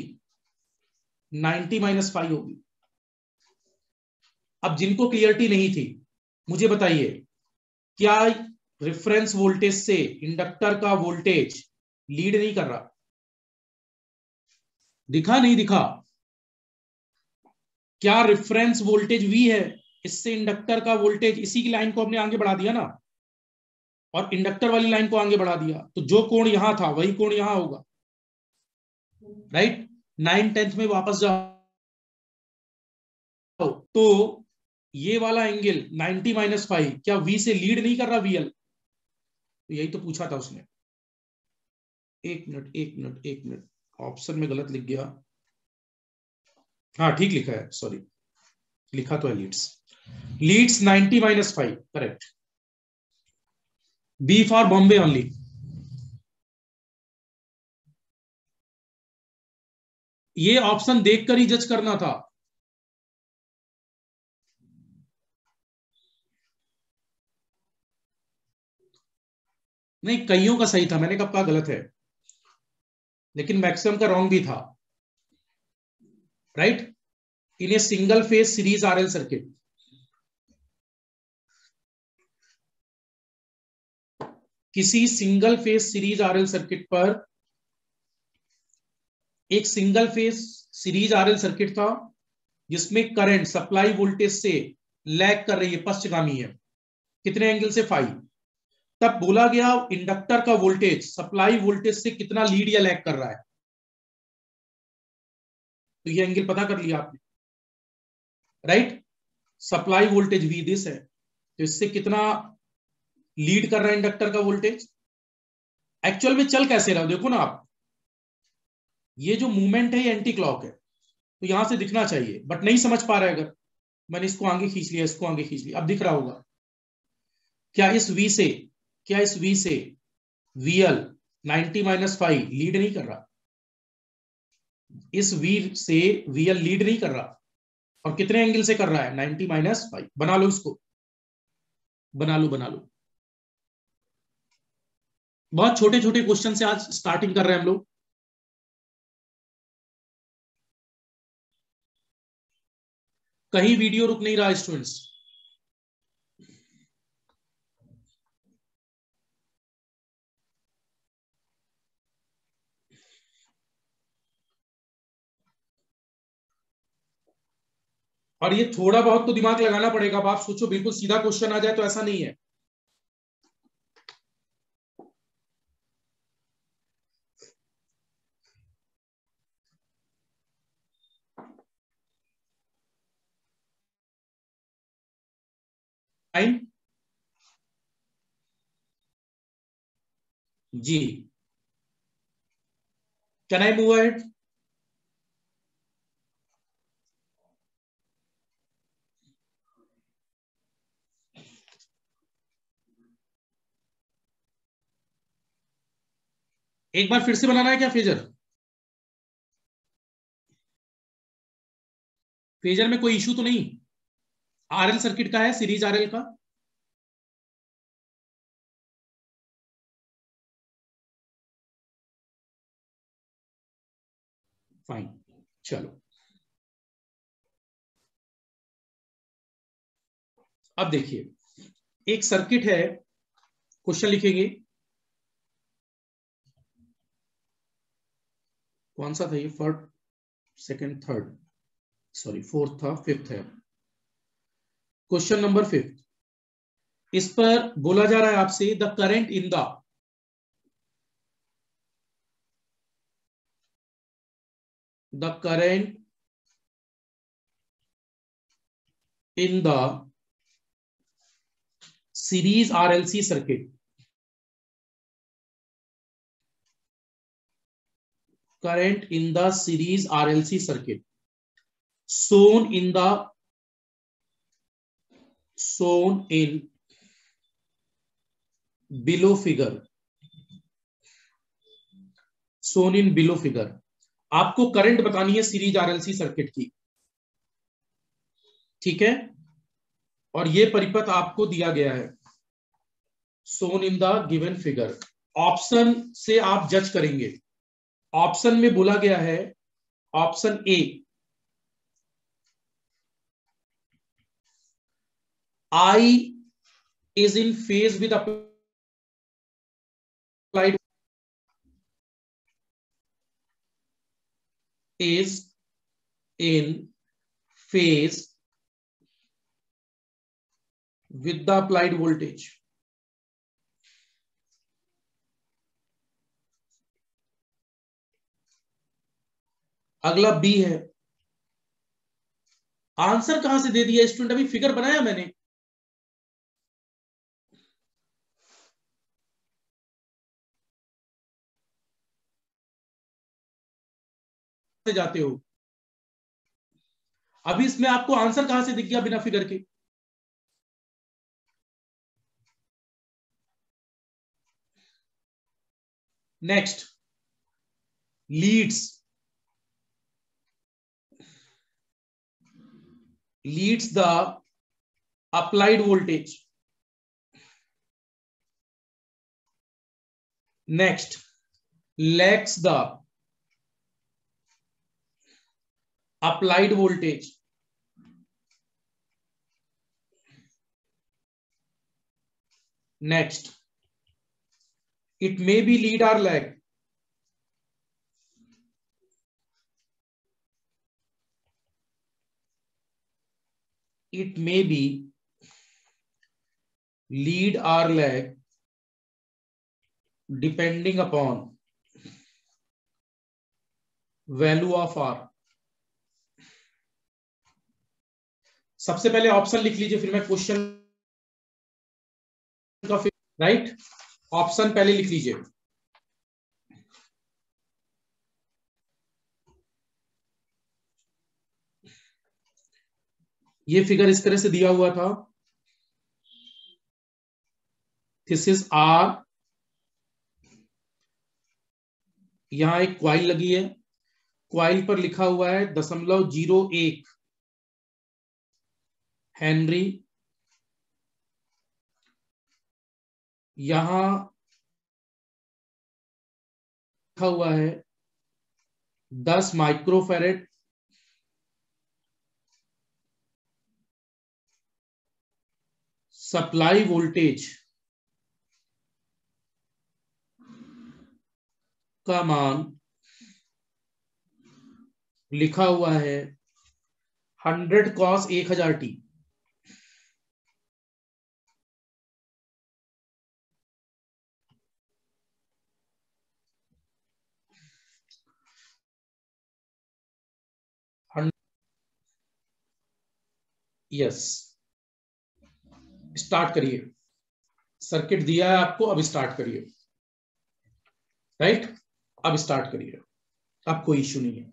90-5 होगी? अब जिनको क्लियरिटी नहीं थी मुझे बताइए, क्या रेफरेंस वोल्टेज से इंडक्टर का वोल्टेज लीड नहीं कर रहा? दिखा नहीं दिखा? क्या रेफरेंस वोल्टेज V है, इससे इंडक्टर का वोल्टेज, इसी की लाइन को हमने आगे बढ़ा दिया ना, और इंडक्टर वाली लाइन को आगे बढ़ा दिया, तो जो कोण यहां था वही कोण यहां होगा, राइट। 9/10 में वापस जाओ, तो ये वाला एंगल 90-5 क्या V से लीड नहीं कर रहा VL? तो यही तो पूछा था उसने। एक मिनट एक मिनट एक मिनट, ऑप्शन में गलत लिख गया, हाँ ठीक लिखा है, सॉरी, लिखा तो है leads, leads 90-5, correct, B for Bombay only. ये ऑप्शन देखकर ही जज करना था। नहीं, कईयों का सही था, मैंने कब कहा गलत है, लेकिन मैक्सिमम का रॉन्ग भी था, right. In a single phase series RL circuit, किसी single phase series RL circuit पर, एक single phase series RL circuit था जिसमें करंट सप्लाई वोल्टेज से लैग कर रही है, पश्चगामी है, कितने एंगल से? 5। तब बोला गया इंडक्टर का वोल्टेज सप्लाई वोल्टेज से कितना लीड या लैग कर रहा है, तो ये एंगल पता कर लिया आपने, right. Supply voltage V this है, तो इससे कितना लीड कर रहा है इंडक्टर का वोल्टेज। एक्चुअल में चल कैसे रहा, देखो ना आप, ये जो मूवमेंट है ये एंटी क्लॉक है, तो यहां से दिखना चाहिए, बट नहीं समझ पा रहे, अगर मैंने इसको आगे खींच लिया, इसको आगे खींच लिया, अब दिख रहा होगा। क्या इस V से, क्या इस V से VL 90-5 लीड नहीं कर रहा? इस V से VL लीड नहीं कर रहा, और कितने एंगल से कर रहा है? 90-5। बना लो इसको, बना लो बना लो, बहुत छोटे छोटे क्वेश्चन से आज स्टार्टिंग कर रहे हैं हम लोग। कहीं वीडियो रुक नहीं रहा स्टूडेंट्स, और ये थोड़ा बहुत तो दिमाग लगाना पड़ेगा। अब आप सोचो बिल्कुल सीधा क्वेश्चन आ जाए, तो ऐसा नहीं है। टाइम, जी, कैन आई मूव अहेड? एक बार फिर से बनाना है क्या फेजर? फेजर में कोई इशू तो नहीं? आरएल सर्किट का है, सीरीज आरएल का। फाइन, चलो अब देखिए, एक सर्किट है, क्वेश्चन लिखेंगे, कौन सा था ये, for second, third, sorry fourth था, फिफ्थ है। क्वेश्चन नंबर फिफ्थ, इस पर बोला जा रहा है आपसे the current in the current in the series RLC circuit, current in the series RLC circuit shown in below figure, shown in below figure। आपको करंट बतानी है सीरीज आरएलसी सर्किट की, ठीक है, और ये परिपथ आपको दिया गया है shown in the given figure। Option से आप जज करेंगे। ऑप्शन में बोला गया है, option A, I is in phase with applied, is in phase with the applied voltage। अगला बी है। आंसर कहां से दे दिया स्टूडेंट, अभी फिगर बनाया मैंने। से जाते हो, अभी इसमें आपको आंसर कहां से दिख गया बिना फिगर के? Next, leads the applied voltage। next, lacks the applied voltage। next, it may be lead or lag। it may be lead or lag depending upon value of R। सबसे पहले ऑप्शन लिख लीजिए, फिर मैं क्वेश्चन का, right, option पहले लिख लीजिए। ये फिगर इस तरह से दिया हुआ था, दिस इज आर, यहां एक क्वाइल लगी है, क्वाइल पर लिखा हुआ है 0.01 हेनरी, यहां लिखा हुआ है 10 माइक्रोफेरेड, सप्लाई वोल्टेज का मान लिखा हुआ है 100 cos 1000t। यस, स्टार्ट करिए, सर्किट दिया है आपको, अब स्टार्ट करिए, राइट, अब स्टार्ट करिए, अब कोई इश्यू नहीं है।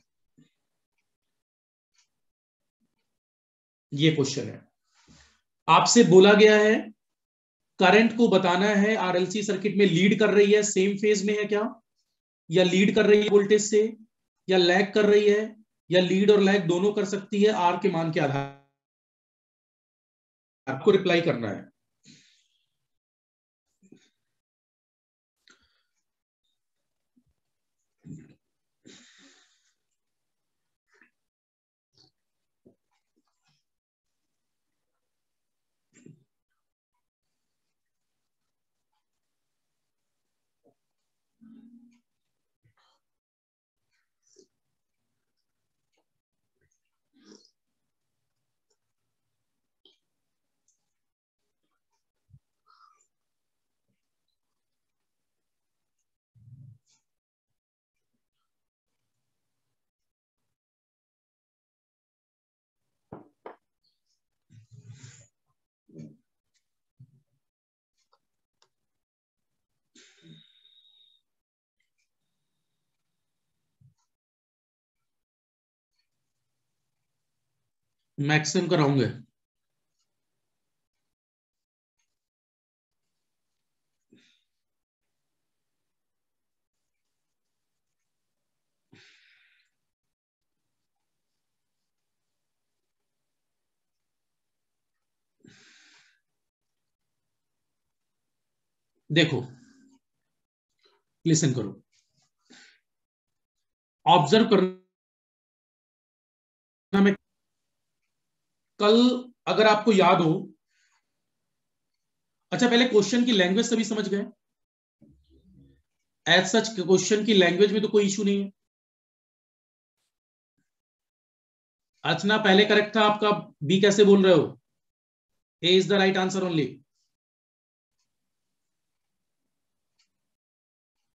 ये क्वेश्चन है, आपसे बोला गया है करंट को बताना है, आरएलसी सर्किट में लीड कर रही है, सेम फेज में है क्या, या लीड कर रही है वोल्टेज से, या लैग कर रही है, या लीड और लैग दोनों कर सकती है, आर के मान के आधार आपको रिप्लाई करना है। मैक्सिमम कराऊंगे। देखो, लिसन करो, ऑब्जर्व करना। मैं कल, अगर आपको याद हो, अच्छा पहले क्वेश्चन की लैंग्वेज सभी समझ गए? एज सच क्वेश्चन की लैंग्वेज में तो कोई इशू नहीं है। अर्चना, पहले करेक्ट था आपका, बी कैसे बोल रहे हो? A is the right answer only.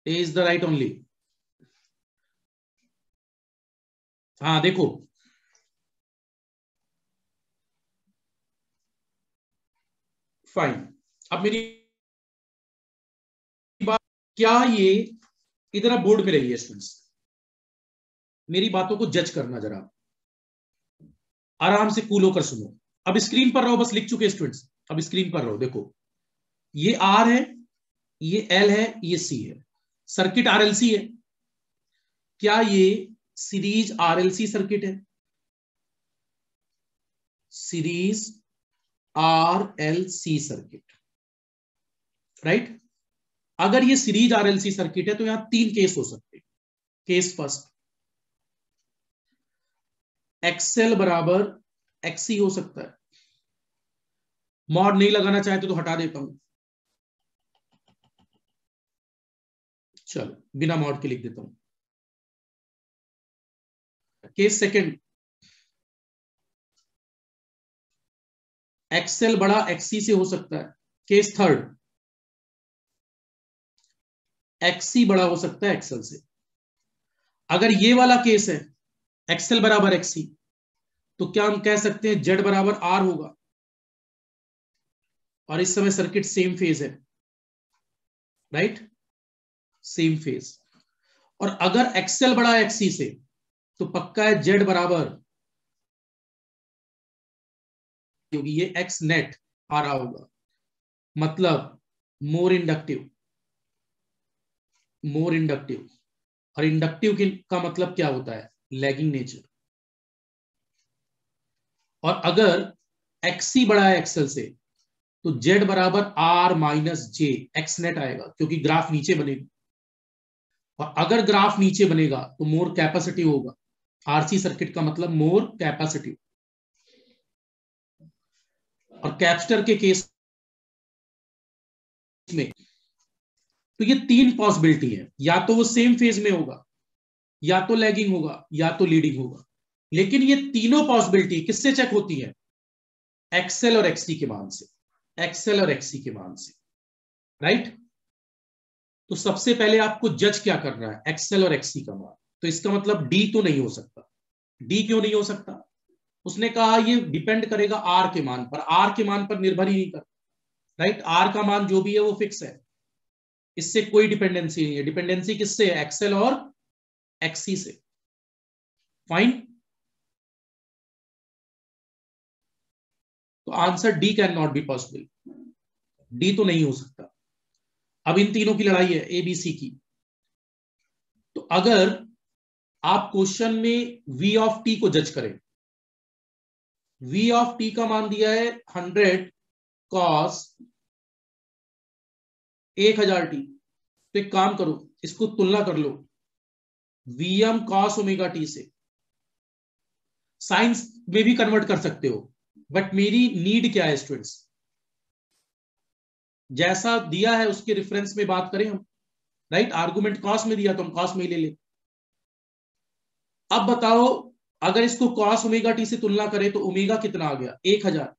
A is the right only. हाँ देखो, फाइन। अब मेरी बात, क्या ये, इधर आप बोर्ड में रहिए स्टूडेंट्स, मेरी बातों को जज करना जरा, आराम से कूल होकर सुनो। अब स्क्रीन पर रहो, बस लिख चुके स्टूडेंट्स, अब स्क्रीन पर रहो। देखो, ये आर है, ये एल है, ये सी है, सर्किट आरएलसी है। क्या ये सीरीज आरएलसी सर्किट है? Series RLC circuit, right. अगर ये सीरीज आरएलसी सर्किट है तो यहां तीन केस हो सकते हैं। केस फर्स्ट, एक्सएल बराबर एक्सी हो सकता है। मॉड नहीं लगाना चाहते तो हटा देता हूं, चलो बिना मॉड के लिख देता हूं। केस सेकंड, एक्सएल बड़ा एक्सी से हो सकता है। केस थर्ड, एक्सी बड़ा हो सकता है एक्सएल से। अगर ये वाला केस है, एक्सएल बराबर एक्सी, तो क्या हम कह सकते हैं जेड बराबर आर होगा, और इस समय सर्किट सेम फेज है, राइट, सेम फेज। और अगर एक्सएल बड़ा एक्सी से, तो पक्का है जेड बराबर होगी, ये एक्स नेट आ रहा होगा, मतलब मोर इंडक्टिव, मोर इंडक्टिव। और इंडक्टिव का मतलब क्या होता है? Lagging nature. और अगर एक्सी बड़ा है एक्सएल से, तो जेड बराबर R minus J X net आएगा, क्योंकि ग्राफ नीचे बनेगा। और अगर ग्राफ नीचे बनेगा तो मोर कैपेसिटी होगा। आरसी सर्किट का मतलब मोर कैपेसिटी। और कैपेसिटर के केस में तो ये तीन पॉसिबिलिटी है, या तो वो सेम फेज में होगा, या तो लैगिंग होगा, या तो लीडिंग होगा। लेकिन ये तीनों पॉसिबिलिटी किससे चेक होती है? एक्सएल और एक्सी के मान से, एक्सएल और एक्सी के मान से, राइट। तो सबसे पहले आपको जज क्या करना है? एक्सएल और एक्सी का मान। तो इसका मतलब डी तो नहीं हो सकता। डी क्यों नहीं हो सकता? उसने कहा ये डिपेंड करेगा आर के मान पर, आर के मान पर निर्भर ही नहीं करता, राइट। आर का मान जो भी है वो फिक्स है, इससे कोई डिपेंडेंसी नहीं है। डिपेंडेंसी किससे है? एक्सएल और एक्सी से। फाइन। तो answer D can not be possible, D तो नहीं हो सकता। अब इन तीनों की लड़ाई है, ए बी सी की। तो अगर आप क्वेश्चन में वी ऑफ टी को जज करें, वी ऑफ टी का मान दिया है 100 कॉस 1000 टी। तो एक काम करो, इसको तुलना कर लो वीएम कॉस ओमेगा टी से। साइंस में भी कन्वर्ट कर सकते हो, बट मेरी नीड क्या है स्टूडेंट्स? जैसा दिया है उसके रेफरेंस में बात करें हम, राइट। आर्गुमेंट कॉस में दिया तो हम कॉस में ही ले लें। अब बताओ, अगर इसको कॉस ओमेगा टी से तुलना करें तो ओमेगा कितना आ गया? 1000।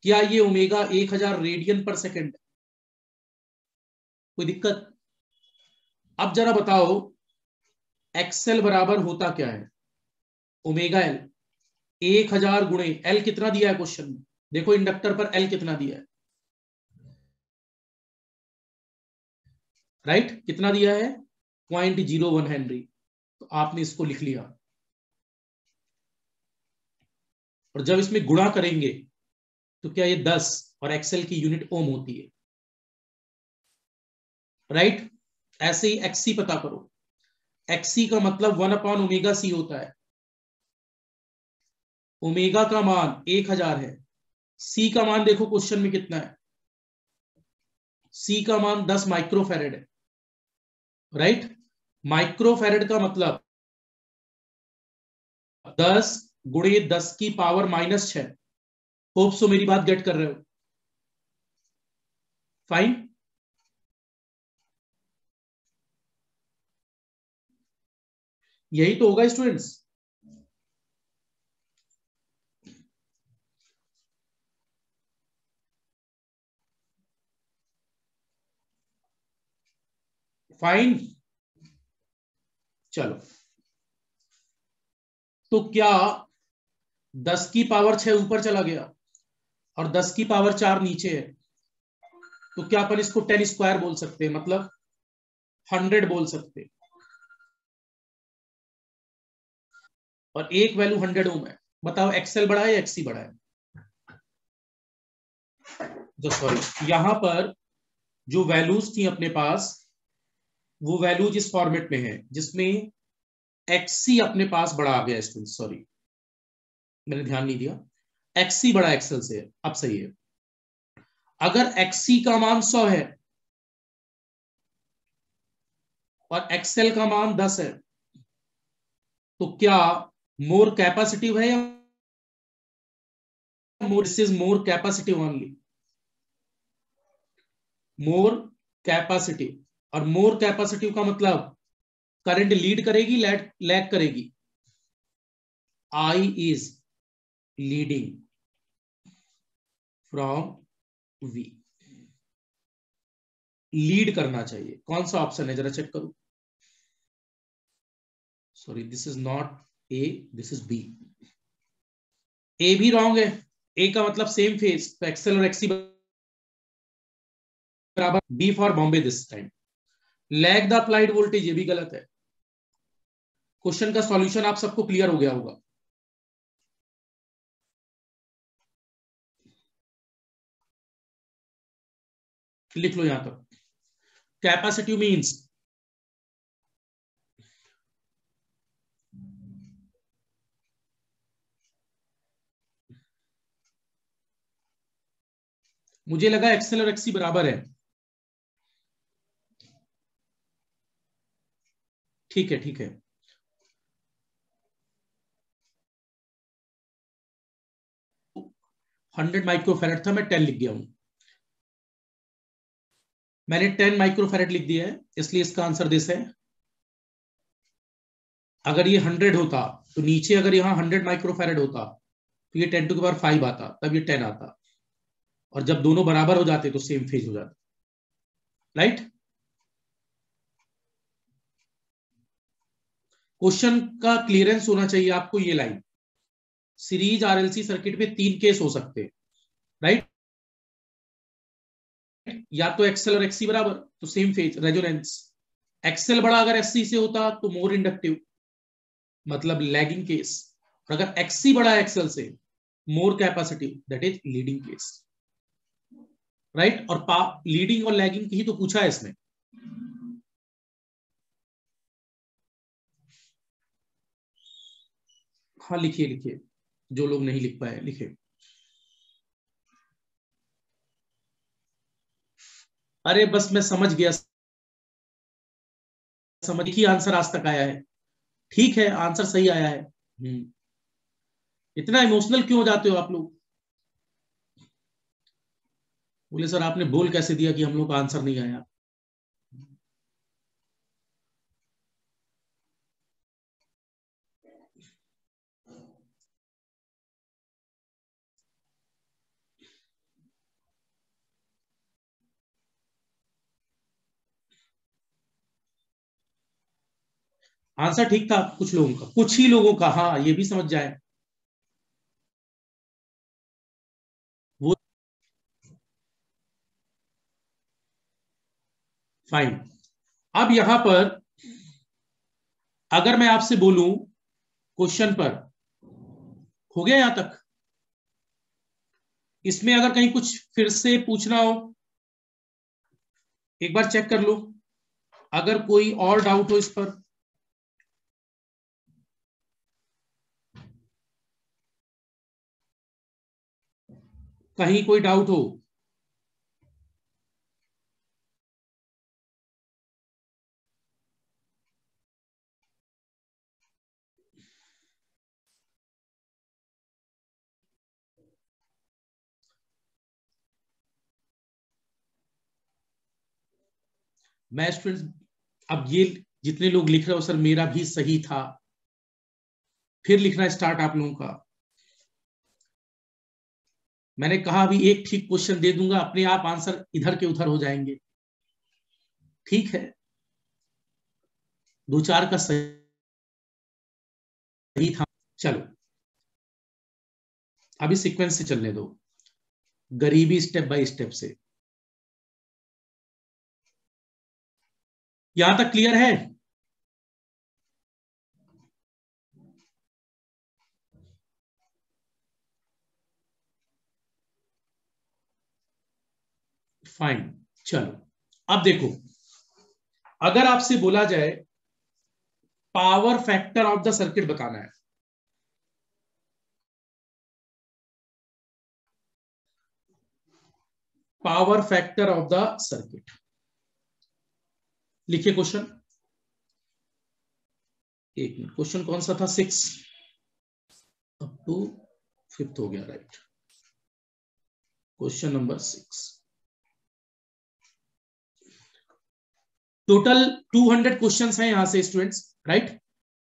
क्या ये ओमेगा 1000 रेडियन पर सेकेंड? कोई दिक्कत? अब जरा बताओ, एक्सएल बराबर होता क्या है? Omega L. 1000 गुणे एल कितना दिया है क्वेश्चन में? देखो इंडक्टर पर एल कितना दिया है, राइट। कितना दिया है? 0.01 हेनरी। तो आपने इसको लिख लिया। और जब इसमें गुणा करेंगे तो क्या ये 10 और एक्सएल की यूनिट ओम होती है, राइट। ऐसे ही एक्सी पता करो, एक्सी का मतलब 1/ओमेगा सी होता है। ओमेगा का मान 1000 है, सी का मान देखो क्वेश्चन में कितना है, सी का मान 10 माइक्रोफेरेड है, राइट। माइक्रोफेरेड का मतलब 10 गुणे 10 की पावर -6। होप सो मेरी बात गेट कर रहे हो, फाइन। यही तो होगा स्टूडेंट्स। फाइन, चलो। तो क्या 10 की पावर 6 ऊपर चला गया और 10 की पावर 4 नीचे है, तो क्या अपन इसको 10 स्क्वायर बोल सकते हैं, मतलब 100 बोल सकते हैं। और एक वैल्यू 100 ओम है। बताओ एक्सएल बड़ा है या एक्सी बड़ा है? तो सॉरी, यहां पर जो वैल्यूज थी अपने पास, वो वैल्यूज इस फॉर्मेट में है जिसमें एक्सी अपने पास बड़ा आ गया स्टूडेंट, सॉरी मैंने ध्यान नहीं दिया, एक्सी बड़ा एक्सेल से है। अब सही है। अगर एक्सी का मान 100 है और एक्सेल का मान 10 है, तो क्या मोर कैपेसिटिव है या more is more capacitive only? More capacitive. और मोर कैपेसिटिव का मतलब करंट लीड करेगी लैग करेगी? I is leading from V. Lead करना चाहिए, कौन सा ऑप्शन है जरा चेक करो। Sorry, this is not A, this is B. A भी रॉन्ग है। ए का मतलब सेम फेज, तो एक्सेल और एक्सी बराबर। B for Bombay this time. Lag the applied voltage, ये भी गलत है। क्वेश्चन का सॉल्यूशन आप सबको क्लियर हो गया होगा। लिख लो यहां तक। कैपेसिटिव मींस मुझे लगा एक्सेल और एक्सी बराबर है। ठीक है, ठीक है। 100 माइक्रोफेरेड था, मैं 10 लिख गया हूं। मैंने 10 माइक्रोफेरेड लिख दिया है, इसलिए इसका आंसर दिस है। अगर ये 100 होता तो नीचे अगर यहां 100 माइक्रोफेरेड होता तो ये 10⁵ आता, तब ये 10 आता। और जब दोनों बराबर हो जाते तो सेम फेज हो जाता, राइट। क्वेश्चन का क्लियरेंस होना चाहिए आपको। ये लाइन, सीरीज आरएलसी सर्किट में 3 केस हो सकते हैं, राइट। या तो एक्सेल और एक्सी बराबर तो सेम फेज रेजोनेंस। एक्सेल बड़ा अगर एससी से होता तो मोर इंडक्टिव, मतलब लैगिंग केस। और अगर एक्सी बड़ा है एक्सेल से, more capacitive, that is leading case, right. और लीडिंग और लैगिंग की ही तो पूछा है इसमें। हाँ लिखिए लिखिए, जो लोग नहीं लिख पाए लिखे। अरे बस मैं समझ गया, समझ ही आंसर आज तक आया है। ठीक है, आंसर सही आया है। इतना इमोशनल क्यों हो जाते हो आप लोग? बोले सर आपने बोल कैसे दिया कि हम लोग का आंसर नहीं आया? आंसर ठीक था कुछ लोगों का, कुछ ही लोगों का, हाँ ये भी समझ जाए वो। फाइन। अब यहां पर अगर मैं आपसे बोलूं क्वेश्चन पर, हो गया यहां तक? इसमें अगर कहीं कुछ फिर से पूछना हो एक बार चेक कर लो, अगर कोई और डाउट हो इस पर। कहीं कोई डाउट हो? मैं स्टूडेंट्स, अब ये जितने लोग लिख रहे हो सर मेरा भी सही था, फिर लिखना स्टार्ट आप लोगों का। मैंने कहा अभी एक ठीक क्वेश्चन दे दूंगा, अपने आप आंसर इधर के उधर हो जाएंगे। ठीक है, दो चार का सही था। चलो अभी सीक्वेंस से चलने दो, गरीबी स्टेप बाय स्टेप से। यहां तक क्लियर है? फाइन। चलो अब देखो, अगर आपसे बोला जाए power factor of the circuit बताना है, power factor of the circuit, लिखिए क्वेश्चन। एक मिनट, क्वेश्चन कौन सा था? 6 अप टू 5th हो गया, right. Question number 6। Total 200 questions हैं यहां से स्टूडेंट्स, राइट।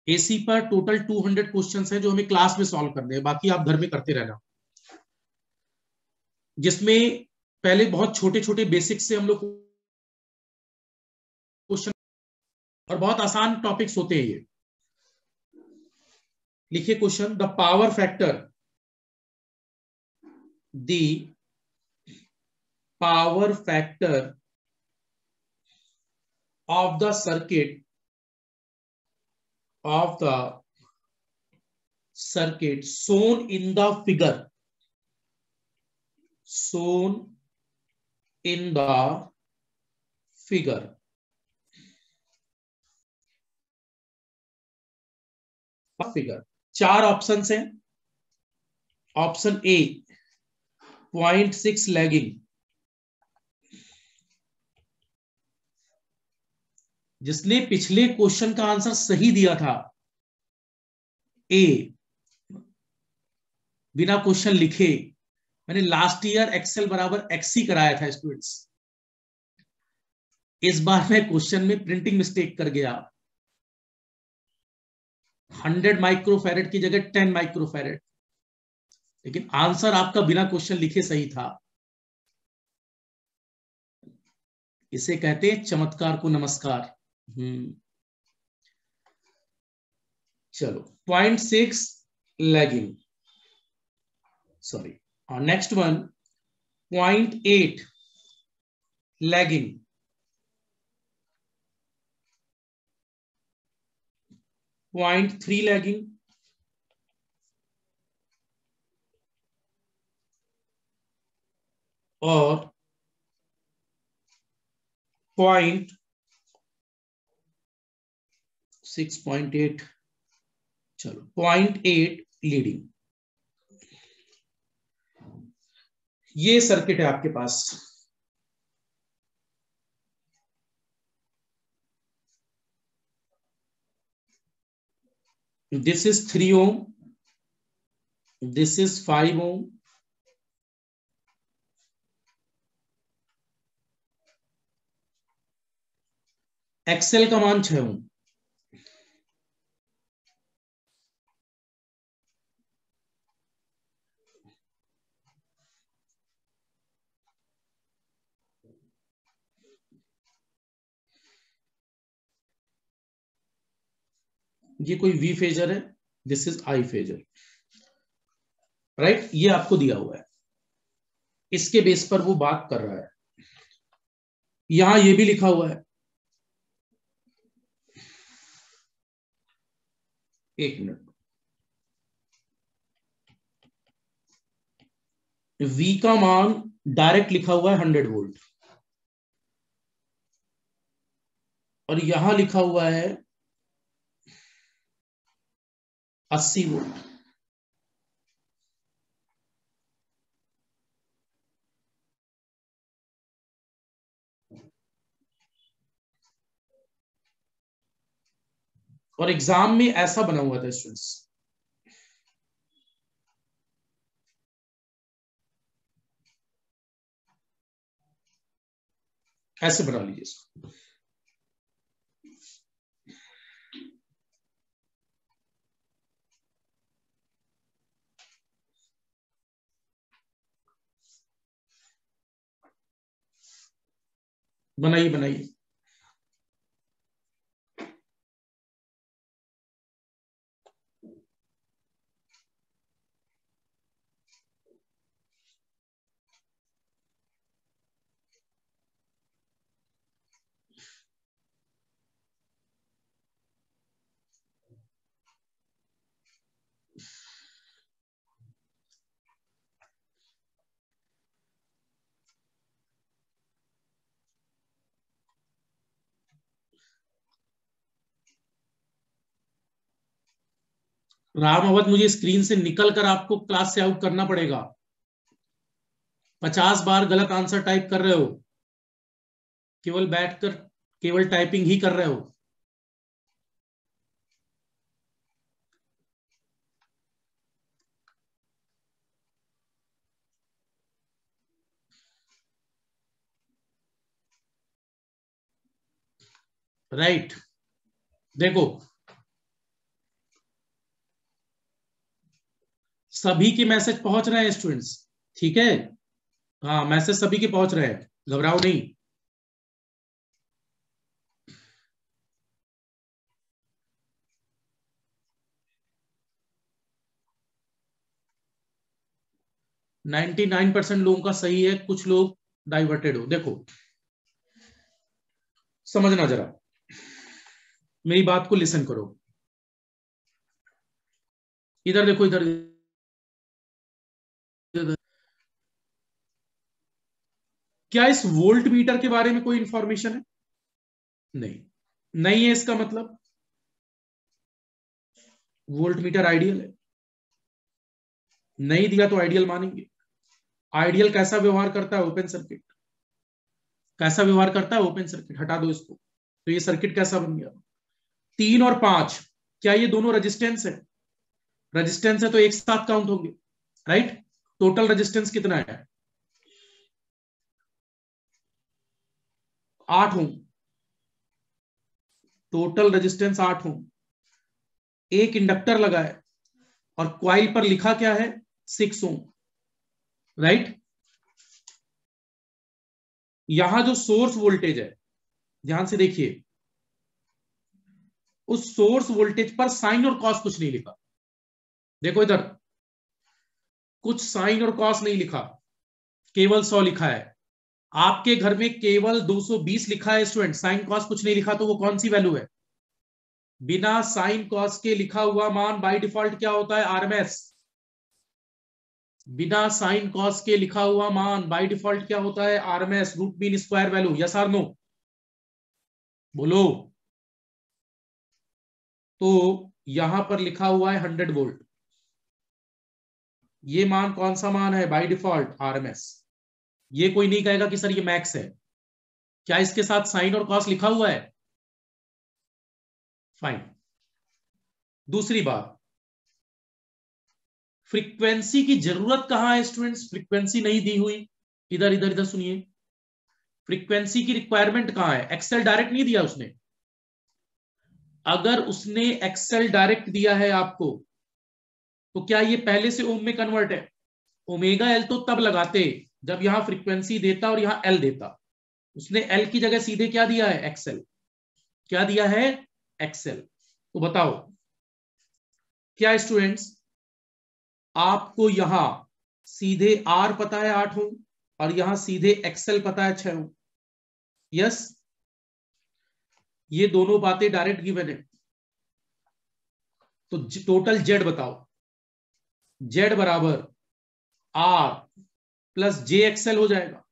एसी पर टोटल 200 क्वेश्चंस हैं जो हमें क्लास में सॉल्व करने हैं, बाकी आप घर में करते रहना। जिसमें पहले बहुत छोटे छोटे बेसिक से हम लोग क्वेश्चन, और बहुत आसान टॉपिक्स होते हैं ये। लिखिए question, the power factor, the power factor of the circuit shown in the figure, shown in the figure। Figure, चार ऑप्शंस हैं। ऑप्शन ए 0.6 लैगिंग, जिसने पिछले क्वेश्चन का आंसर सही दिया था, ए, बिना क्वेश्चन लिखे। मैंने लास्ट ईयर एक्सेल बराबर एक्सी कराया था स्टूडेंट्स, इस बार मैं क्वेश्चन में प्रिंटिंग मिस्टेक कर गया। 100 माइक्रोफैरेड की जगह 10 माइक्रोफैरेड, लेकिन आंसर आपका बिना क्वेश्चन लिखे सही था। इसे कहते हैं चमत्कार को नमस्कार। चलो 0.6 lagging, sorry, next one 0.8 lagging, 0.3 lagging, और 6.8, चलो 0.8 लीडिंग। ये सर्किट है आपके पास। This is 3 ohm, this is 5 ohm, XL का मान 6 ohm। ये कोई वी फेजर है, this is I phasor, right. ये आपको दिया हुआ है, इसके बेस पर वो बात कर रहा है। यहां ये भी लिखा हुआ है, एक मिनट, V का मान डायरेक्ट लिखा हुआ है 100 वोल्ट और यहां लिखा हुआ है 80 वोल्ट। और एग्जाम में ऐसा बना हुआ था स्टूडेंट्स, ऐसे बना लीजिए इसको। बनाइए बनाइए। राम अवध, मुझे स्क्रीन से निकल कर आपको क्लास से आउट करना पड़ेगा। 50 बार गलत आंसर टाइप कर रहे हो, केवल बैठकर केवल टाइपिंग ही कर रहे हो। राइट, देखो सभी के मैसेज पहुंच रहे हैं स्टूडेंट्स, ठीक है। हाँ, मैसेज सभी के पहुंच रहे हैं, घबराओ नहीं। नाइनटी 99% लोगों का सही है, कुछ लोग डाइवर्टेड हो। देखो समझना जरा, मेरी बात को लिसन करो। इधर देखो, इधर इधर। क्या इस वोल्ट मीटर के बारे में कोई इंफॉर्मेशन है? नहीं, नहीं है। इसका मतलब वोल्ट मीटर आइडियल है, नहीं दिया तो आइडियल मानेंगे। आइडियल कैसा व्यवहार करता है? Open circuit. कैसा व्यवहार करता है? Open circuit. हटा दो इसको, तो ये सर्किट कैसा बन गया? 3 और 5, क्या ये दोनों रेजिस्टेंस है? रेजिस्टेंस है तो एक साथ काउंट होंगे, राइट। टोटल रेजिस्टेंस कितना है? 8 ओम। टोटल रेजिस्टेंस 8 ओम। एक इंडक्टर लगा है और क्वाइल पर लिखा क्या है? 6 ओम, राइट। यहां जो सोर्स वोल्टेज है, ध्यान से देखिए, उस सोर्स वोल्टेज पर साइन और कॉस कुछ नहीं लिखा। देखो इधर, कुछ साइन और कॉस नहीं लिखा, केवल 100 लिखा है। आपके घर में केवल 220 लिखा है स्टूडेंट, साइन कॉस कुछ नहीं लिखा, तो वो कौन सी वैल्यू है? बिना साइन कॉस के लिखा हुआ मान बाय डिफॉल्ट क्या होता है? आरएमएस। बिना साइन कॉस के लिखा हुआ मान बाय डिफॉल्ट क्या होता है? RMS, root mean square value. Yes और नो? बोलो। तो यहां पर लिखा हुआ है 100 वोल्ट, ये मान कौन सा मान है? By default RMS. ये कोई नहीं कहेगा कि सर ये मैक्स है। क्या इसके साथ साइन और कॉस लिखा हुआ है? फाइन। दूसरी बात, फ्रीक्वेंसी की जरूरत कहां है स्टूडेंट्स? फ्रीक्वेंसी नहीं दी हुई। इधर इधर इधर सुनिए, फ्रीक्वेंसी की रिक्वायरमेंट कहां है? एक्सेल डायरेक्ट नहीं दिया उसने। अगर उसने एक्सेल डायरेक्ट दिया है आपको, तो क्या ये पहले से ओम में कन्वर्ट है? ओमेगा एल तो तब लगाते जब यहां फ्रीक्वेंसी देता और यहां एल देता। उसने एल की जगह सीधे क्या दिया है? एक्सेल। क्या दिया है? एक्सेल। तो बताओ क्या स्टूडेंट्स, आपको यहां सीधे आर पता है 8 ओम और यहां सीधे एक्सेल पता है 6 ओम? यस, ये दोनों बातें डायरेक्ट गिवन है। तो टोटल जेड बताओ। जेड बराबर आर प्लस जे एक्सएल हो जाएगा।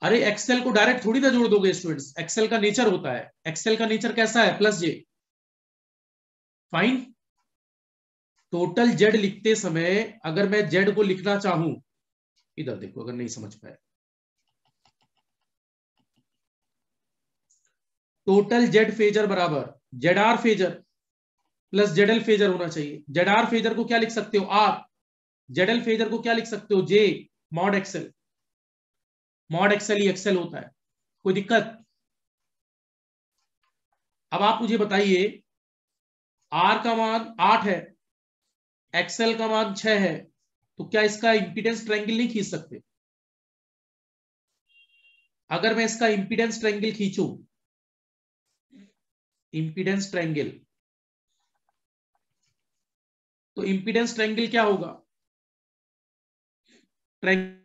अरे एक्सेल को डायरेक्ट थोड़ी ना जोड़ दोगे स्टूडेंट्स, एक्सेल का नेचर होता है, एक्सेल का नेचर कैसा है, प्लस जे। फाइन। टोटल जेड लिखते समय अगर मैं जेड को लिखना चाहूं, इधर देखो अगर नहीं समझ पाए, टोटल जेड फेजर बराबर Z R phasor plus ZL phasor होना चाहिए। जेड आर फेजर को क्या लिख सकते हो, आर। जेडएल फेजर को क्या लिख सकते हो, जे मॉड एक्सेल। मॉड एक्सेल ही एक्सेल होता है, कोई दिक्कत। अब आप मुझे बताइए, आर का मान 8 है, एक्सेल का मान 6 है, तो क्या इसका इंपीडेंस ट्रायंगल नहीं खींच सकते? अगर मैं इसका इंपीडेंस ट्रायंगल खींचूं, इंपीडेंस ट्रायंगल, तो इंपीडेंस ट्रायंगल क्या होगा, ट्रायंगल।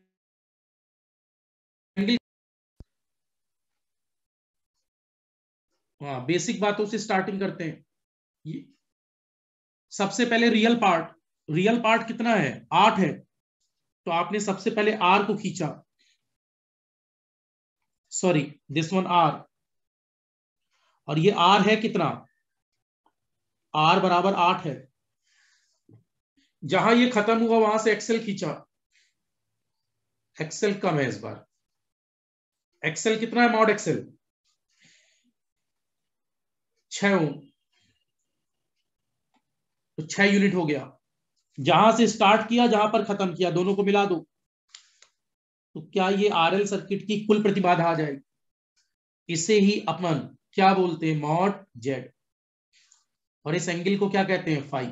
हाँ, बेसिक बातों से स्टार्टिंग करते हैं। सबसे पहले रियल पार्ट, रियल पार्ट कितना है, 8 है, तो आपने सबसे पहले आर को खींचा, सॉरी दिस वन आर, और ये आर है कितना, आर बराबर 8 है। जहां ये खत्म हुआ वहां से एक्सेल खींचा, एक्सेल कम है इस बार। एक्सेल कितना है, मॉड एक्सेल 6 ओम, तो 6 यूनिट हो गया। जहां से स्टार्ट किया जहां पर खत्म किया दोनों को मिला दो, तो क्या ये आरएल सर्किट की कुल प्रतिबाधा आ जाएगी। इसे ही अपन क्या बोलते हैं, मॉड जेड, और इस एंगल को क्या कहते हैं, फाई।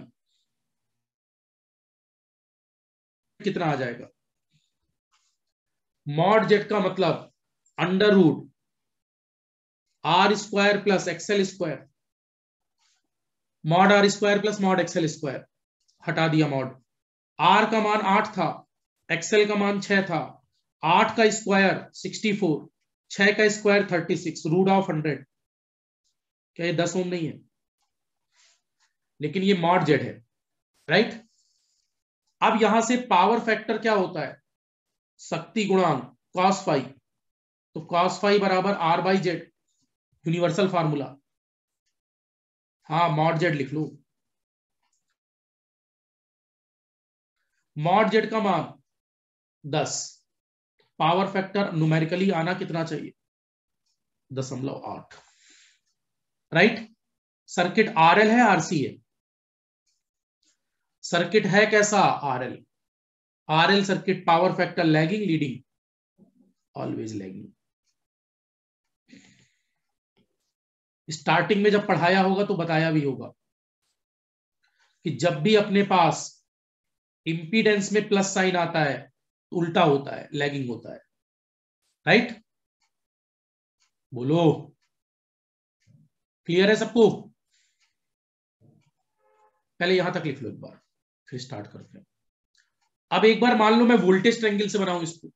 कितना आ जाएगा, मॉड जेड का मतलब under root R square plus XL square, mod R square plus mod XL square, हटा दिया मॉड। आर का मान 8 था, एक्सएल का मान 6 था, 8 का स्क्वायर 64, 6 का स्क्वायर 36, रूट ऑफ 100। क्या ये 10 ओम नहीं है, लेकिन ये मॉड जेड है, राइट। अब यहां से पावर फैक्टर क्या होता है, शक्ति गुणांक कॉस फाई, तो कॉस फाई बराबर R by Z, universal formula. हाँ, मॉड जेड लिख लो। मॉड जेड का मान 10, पावर फैक्टर न्यूमेरिकली आना कितना चाहिए, 0.8, राइट। सर्किट आरएल है आरसी है, सर्किट है कैसा, RL. RL circuit power factor lagging leading, always lagging. Starting में जब पढ़ाया होगा तो बताया भी होगा कि जब भी अपने पास इंपीडेंस में प्लस साइन आता है तो उल्टा होता है, लैगिंग होता है, राइट। बोलो, क्लियर है सबको। पहले यहां तक लिख लो एक बार, फिर स्टार्ट करते हैं। अब एक बार मान लो मैं वोल्टेज ट्रायंगल से बनाऊं इसको,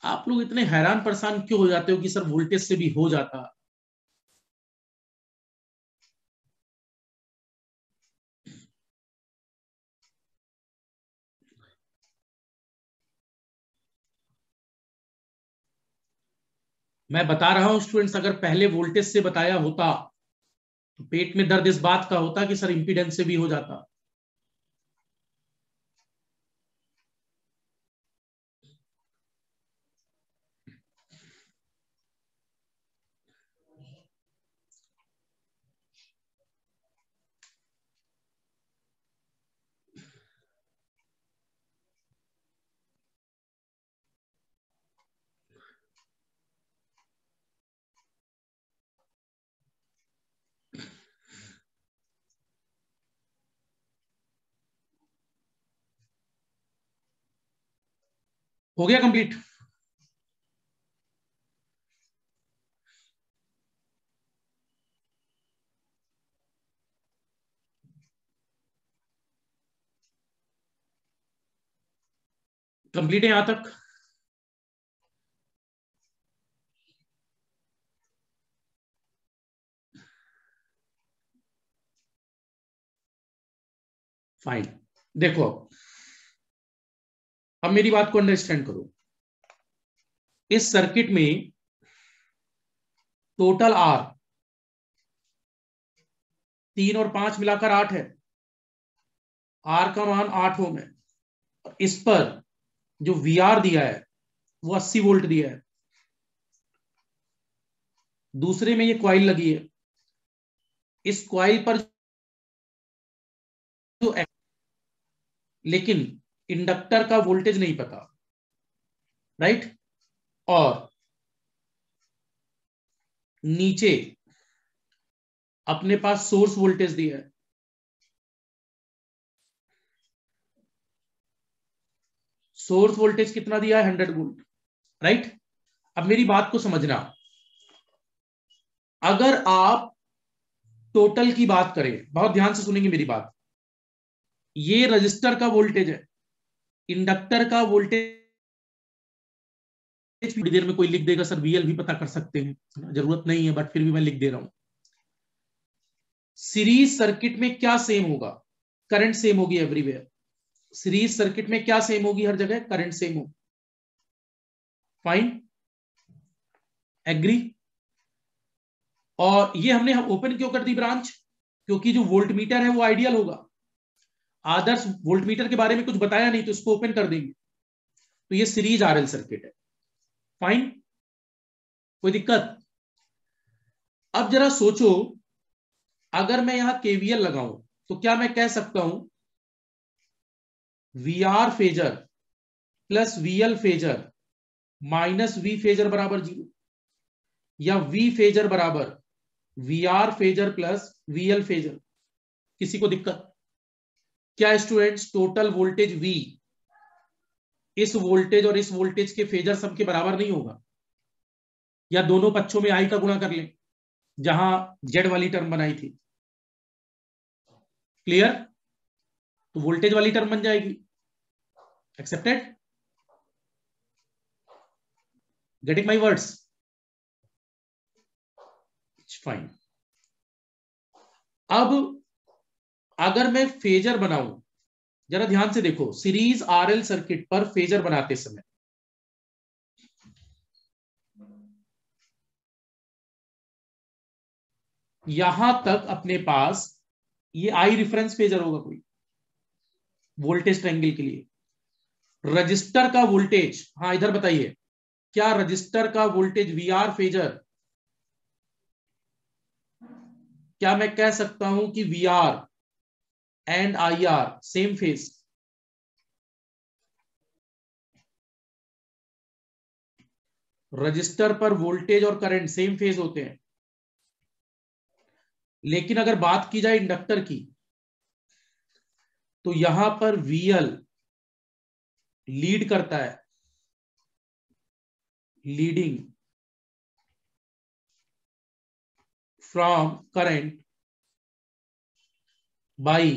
आप लोग इतने हैरान परेशान क्यों हो जाते हो कि सर वोल्टेज से भी हो जाता। मैं बता रहा हूं स्टूडेंट्स, अगर पहले वोल्टेज से बताया होता तो पेट में दर्द इस बात का होता कि सर इंपीडेंस से भी हो जाता। हो गया कंप्लीट। कंप्लीट है यहां तक? फाइन। देखो अब मेरी बात को अंडरस्टैंड करो। इस सर्किट में टोटल आर 3 और 5 मिलाकर 8 है। आर का मान 8 ओम है। इस पर जो वी आर दिया है वो 80 वोल्ट दिया है। दूसरे में ये क्वाइल लगी है। इस क्वाइल पर जो लेकिन इंडक्टर का वोल्टेज नहीं पता, राइट। और नीचे अपने पास सोर्स वोल्टेज दिया है। सोर्स वोल्टेज कितना दिया है? 100 वोल्ट, राइट। अब मेरी बात को समझना, अगर आप टोटल की बात करें, बहुत ध्यान से सुनेंगे मेरी बात, ये रजिस्टर का वोल्टेज है, इंडक्टर का वोल्टेज थोड़ी देर में कोई लिख देगा सर वीएल भी पता कर सकते हैं, जरूरत नहीं है बट फिर भी मैं लिख दे रहा हूं। सीरीज सर्किट में क्या सेम होगा? करंट सेम होगी एवरीवेयर। सीरीज सर्किट में क्या सेम होगी? हर जगह करंट सेम हो। Fine, agree. और ये हमने ओपन क्यों कर दी ब्रांच? क्योंकि जो वोल्ट मीटर है वो आइडियल होगा। आदर्श वोल्ट मीटर के बारे में कुछ बताया नहीं तो इसको ओपन कर देंगे। तो ये सीरीज आरएल सर्किट है। फाइन, कोई दिक्कत? अब जरा सोचो, अगर मैं यहां केवीएल लगाऊं तो क्या मैं कह सकता हूं V R phasor plus VL phasor minus V phasor बराबर 0, या वी फेजर बराबर V R phasor plus VL phasor? किसी को दिक्कत? क्या स्टूडेंट्स टोटल वोल्टेज V इस वोल्टेज और इस वोल्टेज के फेजर सम के बराबर नहीं होगा? या दोनों पक्षों में I का गुणा कर लें जहां Z वाली टर्म बनाई थी? क्लियर? तो वोल्टेज वाली टर्म बन जाएगी। Accepted? Getting my words? Fine. अब अगर मैं फेजर बनाऊं, जरा ध्यान से देखो, सीरीज आरएल सर्किट पर फेजर बनाते समय यहां तक अपने पास ये आई रेफरेंस फेजर होगा कोई वोल्टेज ट्रायंगल के लिए। रजिस्टर का वोल्टेज, हाँ इधर बताइए, क्या रजिस्टर का वोल्टेज वी आर फेजर? क्या मैं कह सकता हूं कि V R and I R same phase? Resistor पर वोल्टेज और करंट सेम फेज होते हैं। लेकिन अगर बात की जाए इंडक्टर की तो यहां पर वीएल लीड करता है, leading from current by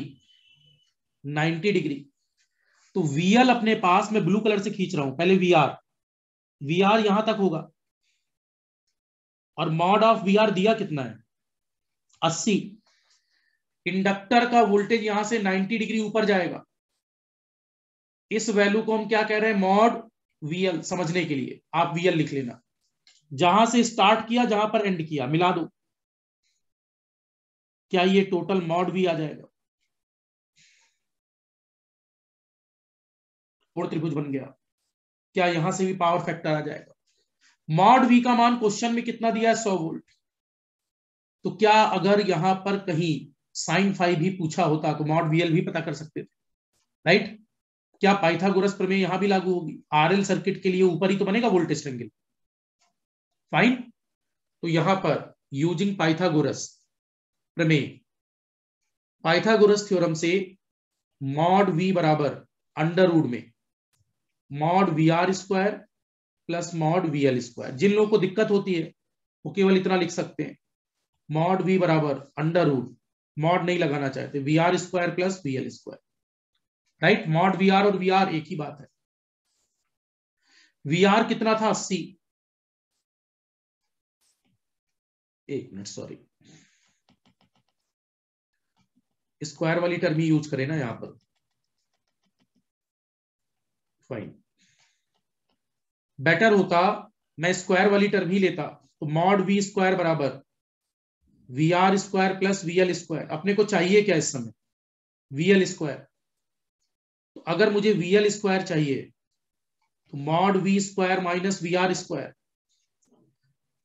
90 degree. तो वीएल अपने पास, मैं ब्लू कलर से खींच रहा हूं, पहले वीआर यहां तक होगा। और मॉड ऑफ वीआर दिया कितना है? 80। इंडक्टर का वोल्टेज यहां से 90 डिग्री ऊपर जाएगा। इस वैल्यू को हम क्या कह रहे हैं? Mod VL. समझने के लिए आप वीएल लिख लेना, जहां से स्टार्ट किया जहां पर एंड किया मिला दो। क्या ये टोटल मॉड वी आ जाएगा? और त्रिभुज बन गया। क्या यहां से भी पावर फैक्टर आ जाएगा? मॉड वी का मान क्वेश्चन में कितना दिया है? 100 वोल्ट। तो क्या अगर यहां पर कहीं साइन फाई भी पूछा होता तो मॉड वीएल भी पता कर सकते थे, राइट? क्या पाइथागोरस प्रमेय यहां भी लागू होगी? आरएल सर्किट के लिए ऊपर ही तो बनेगा वोल्टेज ट्रायंगल। फाइन। तो यहां पर यूजिंग पाइथागोरस प्रमेय, पाइथागोरस थ्योरम से मॉड वी बराबर अंडर रूट में mod V R square plus mod V L square. जिन लोगों को दिक्कत होती है वो केवल इतना लिख सकते हैं, मॉड वी बराबर अंडर रूट, मॉड नहीं लगाना चाहते, V R square plus V L square, right? Mod V R और वी आर एक ही बात है। VR कितना था 80, एक मिनट सॉरी, स्क्वायर वाली टर्म ही यूज करें ना यहां पर, फाइन। बेटर होता मैं स्क्वायर वाली टर्म ही लेता, तो मॉड वी स्क्वायर बराबर VR square plus VL square. अपने को चाहिए क्या इस समय? VL square. तो अगर मुझे VL स्क्वायर चाहिए तो mod we square minus VR square,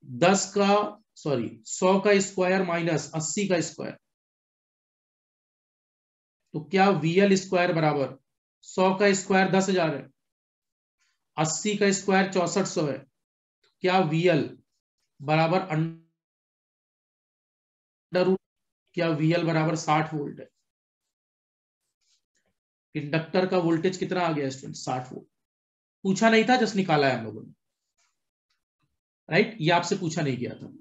10 का सॉरी 100 का स्क्वायर माइनस 80 का स्क्वायर, तो क्या VL स्क्वायर बराबर 100 का स्क्वायर 10,000 है, 80 का स्क्वायर 6400 है, तो क्या VL बराबर अंडर रूट, क्या VL बराबर 60 वोल्ट है। इंडक्टर का वोल्टेज कितना आ गया स्टूडेंट? 60 वोल्ट। पूछा नहीं था, जस्ट निकाला है हम लोगों ने, राइट? ये आपसे पूछा नहीं गया था,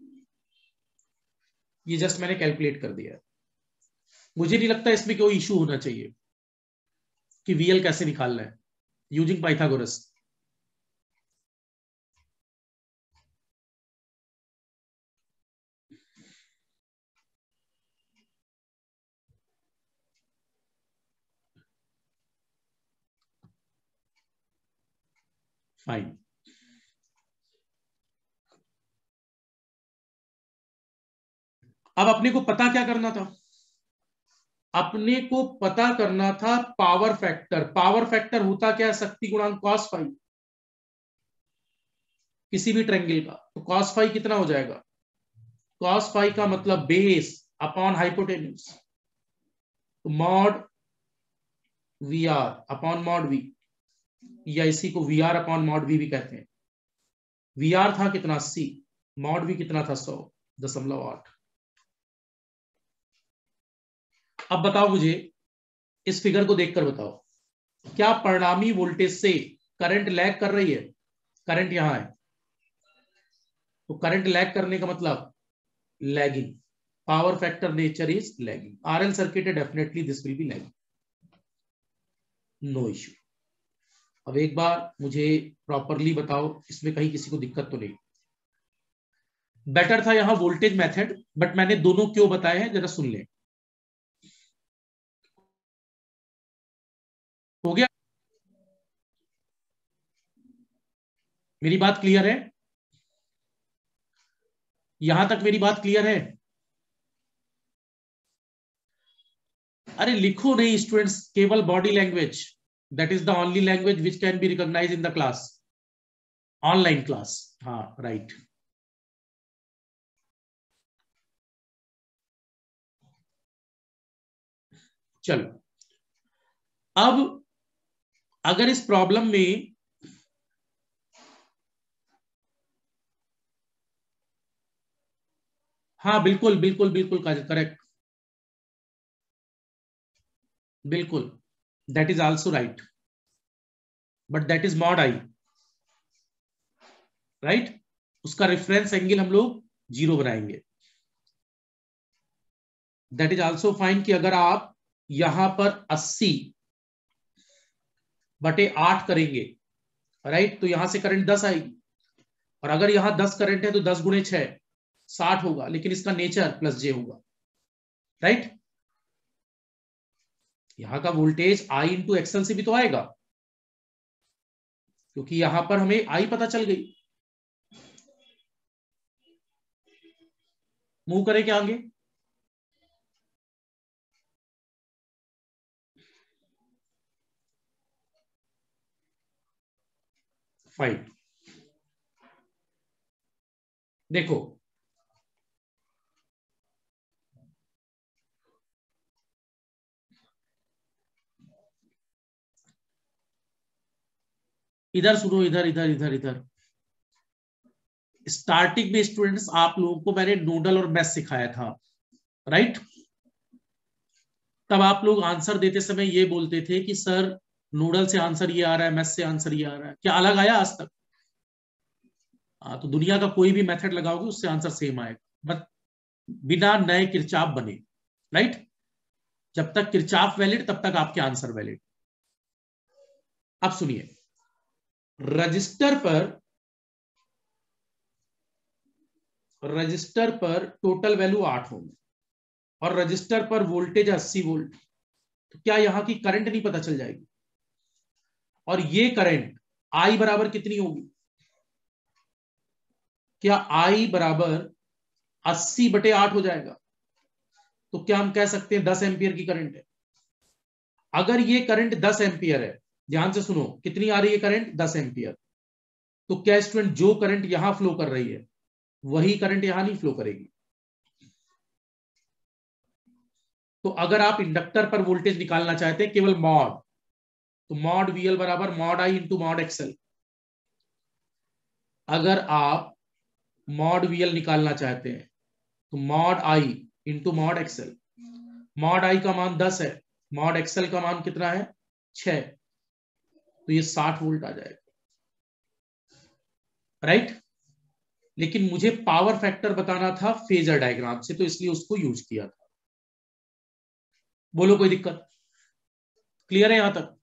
ये जस्ट मैंने कैलकुलेट कर दिया है। मुझे नहीं लगता इसमें कोई इशू होना चाहिए कि VL कैसे निकालना है यूजिंग पाइथागोरस। फाइन। अब अपने को पता क्या करना था? अपने को पता करना था पावर फैक्टर। पावर फैक्टर होता क्या है? शक्ति गुणांक cos फाई किसी भी ट्रायंगल का। तो cos फाई कितना हो जाएगा? cos फाई का मतलब बेस अपॉन हाइपोटेन्यूज, तो mod VR upon mod V, या इसी को VR अपॉन मॉड V भी कहते हैं। VR था कितना? 80, मॉड V कितना था? 100.8। अब बताओ मुझे, इस फिगर को देखकर बताओ, क्या परिणामी वोल्टेज से करंट लैग कर रही है? करंट यहां है, तो करंट लैग करने का मतलब lagging, power factor nature is lagging. RL circuit है, definitely this will be lagging, no issue. अब एक बार मुझे प्रॉपरली बताओ, इसमें कहीं किसी को दिक्कत तो नहीं? बेटर था यहां वोल्टेज मेथड, बट मैंने दोनों क्यों बताए हैं जरा सुन ले। हो गया? मेरी बात क्लियर है? यहां तक मेरी बात क्लियर है? अरे लिखो नहीं स्टूडेंट्स, केवल body language, that is the only language which can be recognize in the class, online class. हाँ राइट। चलो, अब अगर इस प्रॉब्लम में हाँ बिल्कुल बिल्कुल बिल्कुल करेक्ट, बिल्कुल, that is also right, but that is mod I, right? उसका रेफरेंस एंगल हम लोग 0 बनाएंगे। दैट इज आल्सो फाइन कि अगर आप यहां पर 80/8 करेंगे, राइट, तो यहां से करंट 10 आएगी, और अगर यहां 10 करंट है तो 10 गुणे 6 60 होगा, लेकिन इसका नेचर प्लस जे होगा, राइट? यहां का वोल्टेज आई इंटू एक्सल से भी तो आएगा, क्योंकि यहां पर हमें आई पता चल गई। मूव करें क्या आगे? फाइन। देखो, इधर सुनो, इधर इधर इधर इधर। स्टार्टिंग में स्टूडेंट्स आप लोगों को मैंने नोडल और मैथ सिखाया था, राइट? तब आप लोग आंसर देते समय ये बोलते थे कि सर नोडल से आंसर ये आ रहा है, मैथ से आंसर ये आ रहा है। क्या अलग आया आज तक? हाँ, तो दुनिया का कोई भी मेथड लगाओगे उससे आंसर सेम आएगा, बट बिना नए किरचाफ बने, राइट? जब तक किरचाफ वैलिड तब तक आपके आंसर वैलिड। अब सुनिए, रजिस्टर पर टोटल वैल्यू 8 होंगे और रजिस्टर पर वोल्टेज 80 वोल्ट, तो क्या यहां की करंट नहीं पता चल जाएगी? और ये करंट आई बराबर कितनी होगी? क्या आई बराबर 80/8 हो जाएगा? तो क्या हम कह सकते हैं 10 एम्पियर की करंट है? अगर ये करंट 10 एम्पियर है, ध्यान से सुनो, कितनी आ रही है करंट? 10 एम्पियर। तो क्या स्टूडेंट जो करंट यहां फ्लो कर रही है वही करंट यहां नहीं फ्लो करेगी? तो अगर आप इंडक्टर पर वोल्टेज निकालना चाहते हैं केवल मॉड, तो मॉड वीएल बराबर मॉड आई इंटू मॉड एक्सएल। अगर आप मॉड वीएल निकालना चाहते हैं तो मॉड आई इंटू मॉड एक्सएल। मॉड आई का मान 10 है, मॉड एक्सएल का मान कितना है? 6, तो ये 60 वोल्ट आ जाएगा, राइट? लेकिन मुझे पावर फैक्टर बताना था फेजर डायग्राम से, तो इसलिए उसको यूज किया था। बोलो कोई दिक्कत? क्लियर है यहां तक?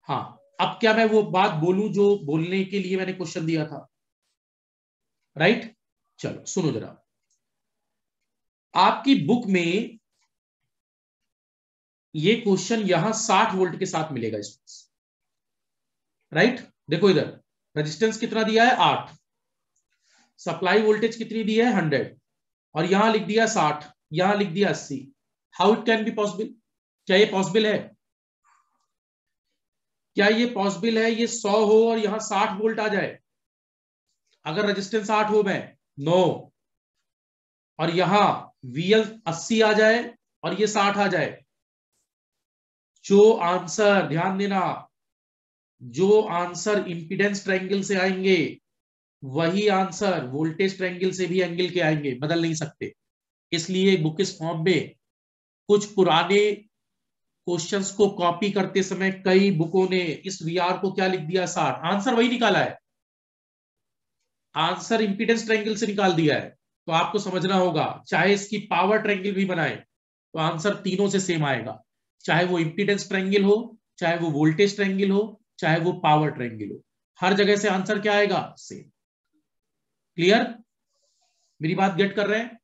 हाँ, अब क्या मैं वो बात बोलूं जो बोलने के लिए मैंने क्वेश्चन दिया था, राइट? चलो सुनो जरा, आपकी बुक में ये क्वेश्चन यहां 60 वोल्ट के साथ मिलेगा स्टूडेंट्स, राइट? देखो इधर रेजिस्टेंस कितना दिया है? 8। सप्लाई वोल्टेज कितनी दी है? 100। और यहां लिख दिया 60, यहां लिख दिया 80। How it can be possible? क्या ये पॉसिबल है? क्या ये पॉसिबल है ये 100 हो और यहां 60 वोल्ट आ जाए? अगर रेजिस्टेंस 8 हो में, नो। और यहां VL 80 आ जाए और ये 60 आ जाए। जो आंसर, ध्यान देना, जो आंसर इंपीडेंस ट्रायंगल से आएंगे वही आंसर वोल्टेज ट्रायंगल से भी एंगल के आएंगे, बदल नहीं सकते। इसलिए बुक इस फॉर्म में कुछ पुराने क्वेश्चंस को कॉपी करते समय कई बुकों ने इस VR को क्या लिख दिया? 60। आंसर वही निकाला है, आंसर इंपीडेंस ट्रायंगल से निकाल दिया है। तो आपको समझना होगा, चाहे इसकी पावर ट्रायंगल भी बनाए तो आंसर तीनों से सेम आएगा, चाहे वो इंपीडेंस ट्रायंगल हो, चाहे वो वोल्टेज ट्रायंगल हो, चाहे वो पावर ट्रायंगल हो, हर जगह से आंसर क्या आएगा? सेम। क्लियर? मेरी बात गेट कर रहे हैं?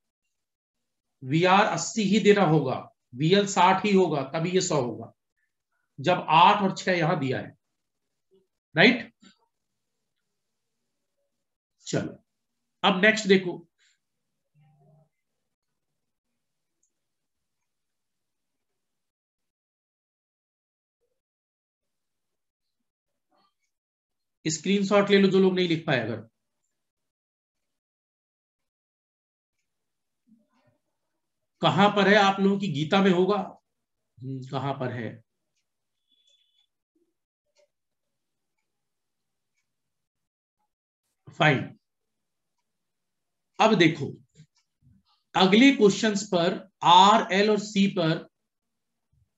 VR 80 ही देना होगा, VL 60 ही होगा, तभी ये 100 होगा, जब 8 और 6 यहां दिया है, राइट? चलो अब नेक्स्ट देखो, स्क्रीनशॉट ले लो जो लोग नहीं लिख पाए। अगर कहां पर है? आप लोगों की गीता में होगा। कहां पर है? फाइन। अब देखो, अगले क्वेश्चंस पर R, L और C पर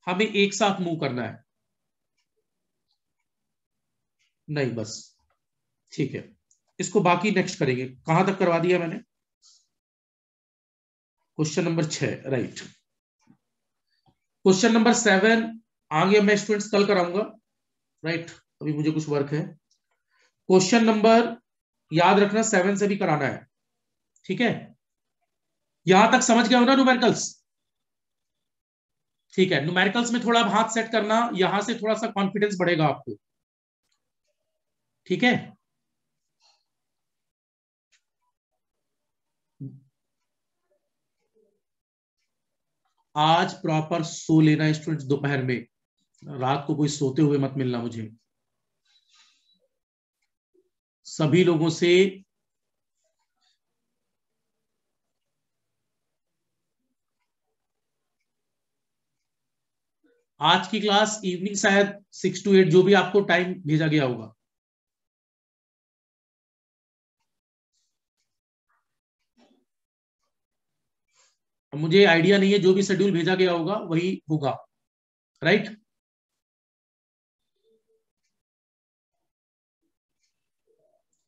हमें एक साथ मूव करना है। नहीं बस, ठीक है, इसको बाकी नेक्स्ट करेंगे। कहां तक करवा दिया मैंने? Question number 6, right. Question number 7 आगे मैं स्टूडेंट्स कल कराऊंगा, राइट? अभी मुझे कुछ वर्क है। क्वेश्चन नंबर याद रखना 7 से भी कराना है, ठीक है? यहां तक समझ गए हो ना न्यूमेरिकल्स? ठीक है, न्यूमेरिकल्स में थोड़ा हाथ सेट करना, यहां से थोड़ा सा कॉन्फिडेंस बढ़ेगा आपको, ठीक है? आज प्रॉपर सो लेना स्टूडेंट्स, दोपहर में, रात को कोई सोते हुए मत मिलना मुझे। सभी लोगों से आज की क्लास इवनिंग शायद 6 to 8, जो भी आपको टाइम भेजा गया होगा। मुझे आइडिया नहीं है, जो भी शेड्यूल भेजा गया होगा वही होगा, राइट?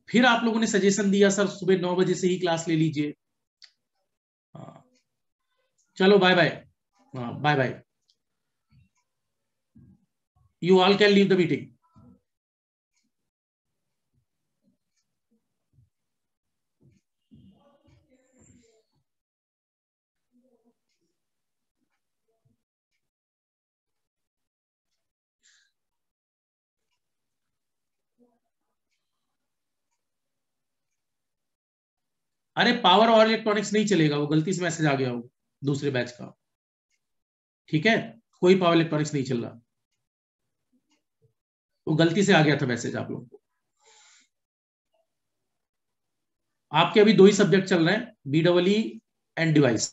फिर आप लोगों ने सजेशन दिया सर सुबह 9 बजे से ही क्लास ले लीजिए। हाँ, चलो बाय बाय। हाँ bye bye, you all can leave the meeting. अरे पावर और इलेक्ट्रॉनिक्स नहीं चलेगा, वो गलती से मैसेज आ गया हो दूसरे बैच का, ठीक है, कोई पावर इलेक्ट्रॉनिक्स नहीं चल रहा, वो गलती से आ गया था मैसेज आप लोगों को। आपके अभी 2 ही सब्जेक्ट चल रहे हैं, BEE एंड डिवाइस।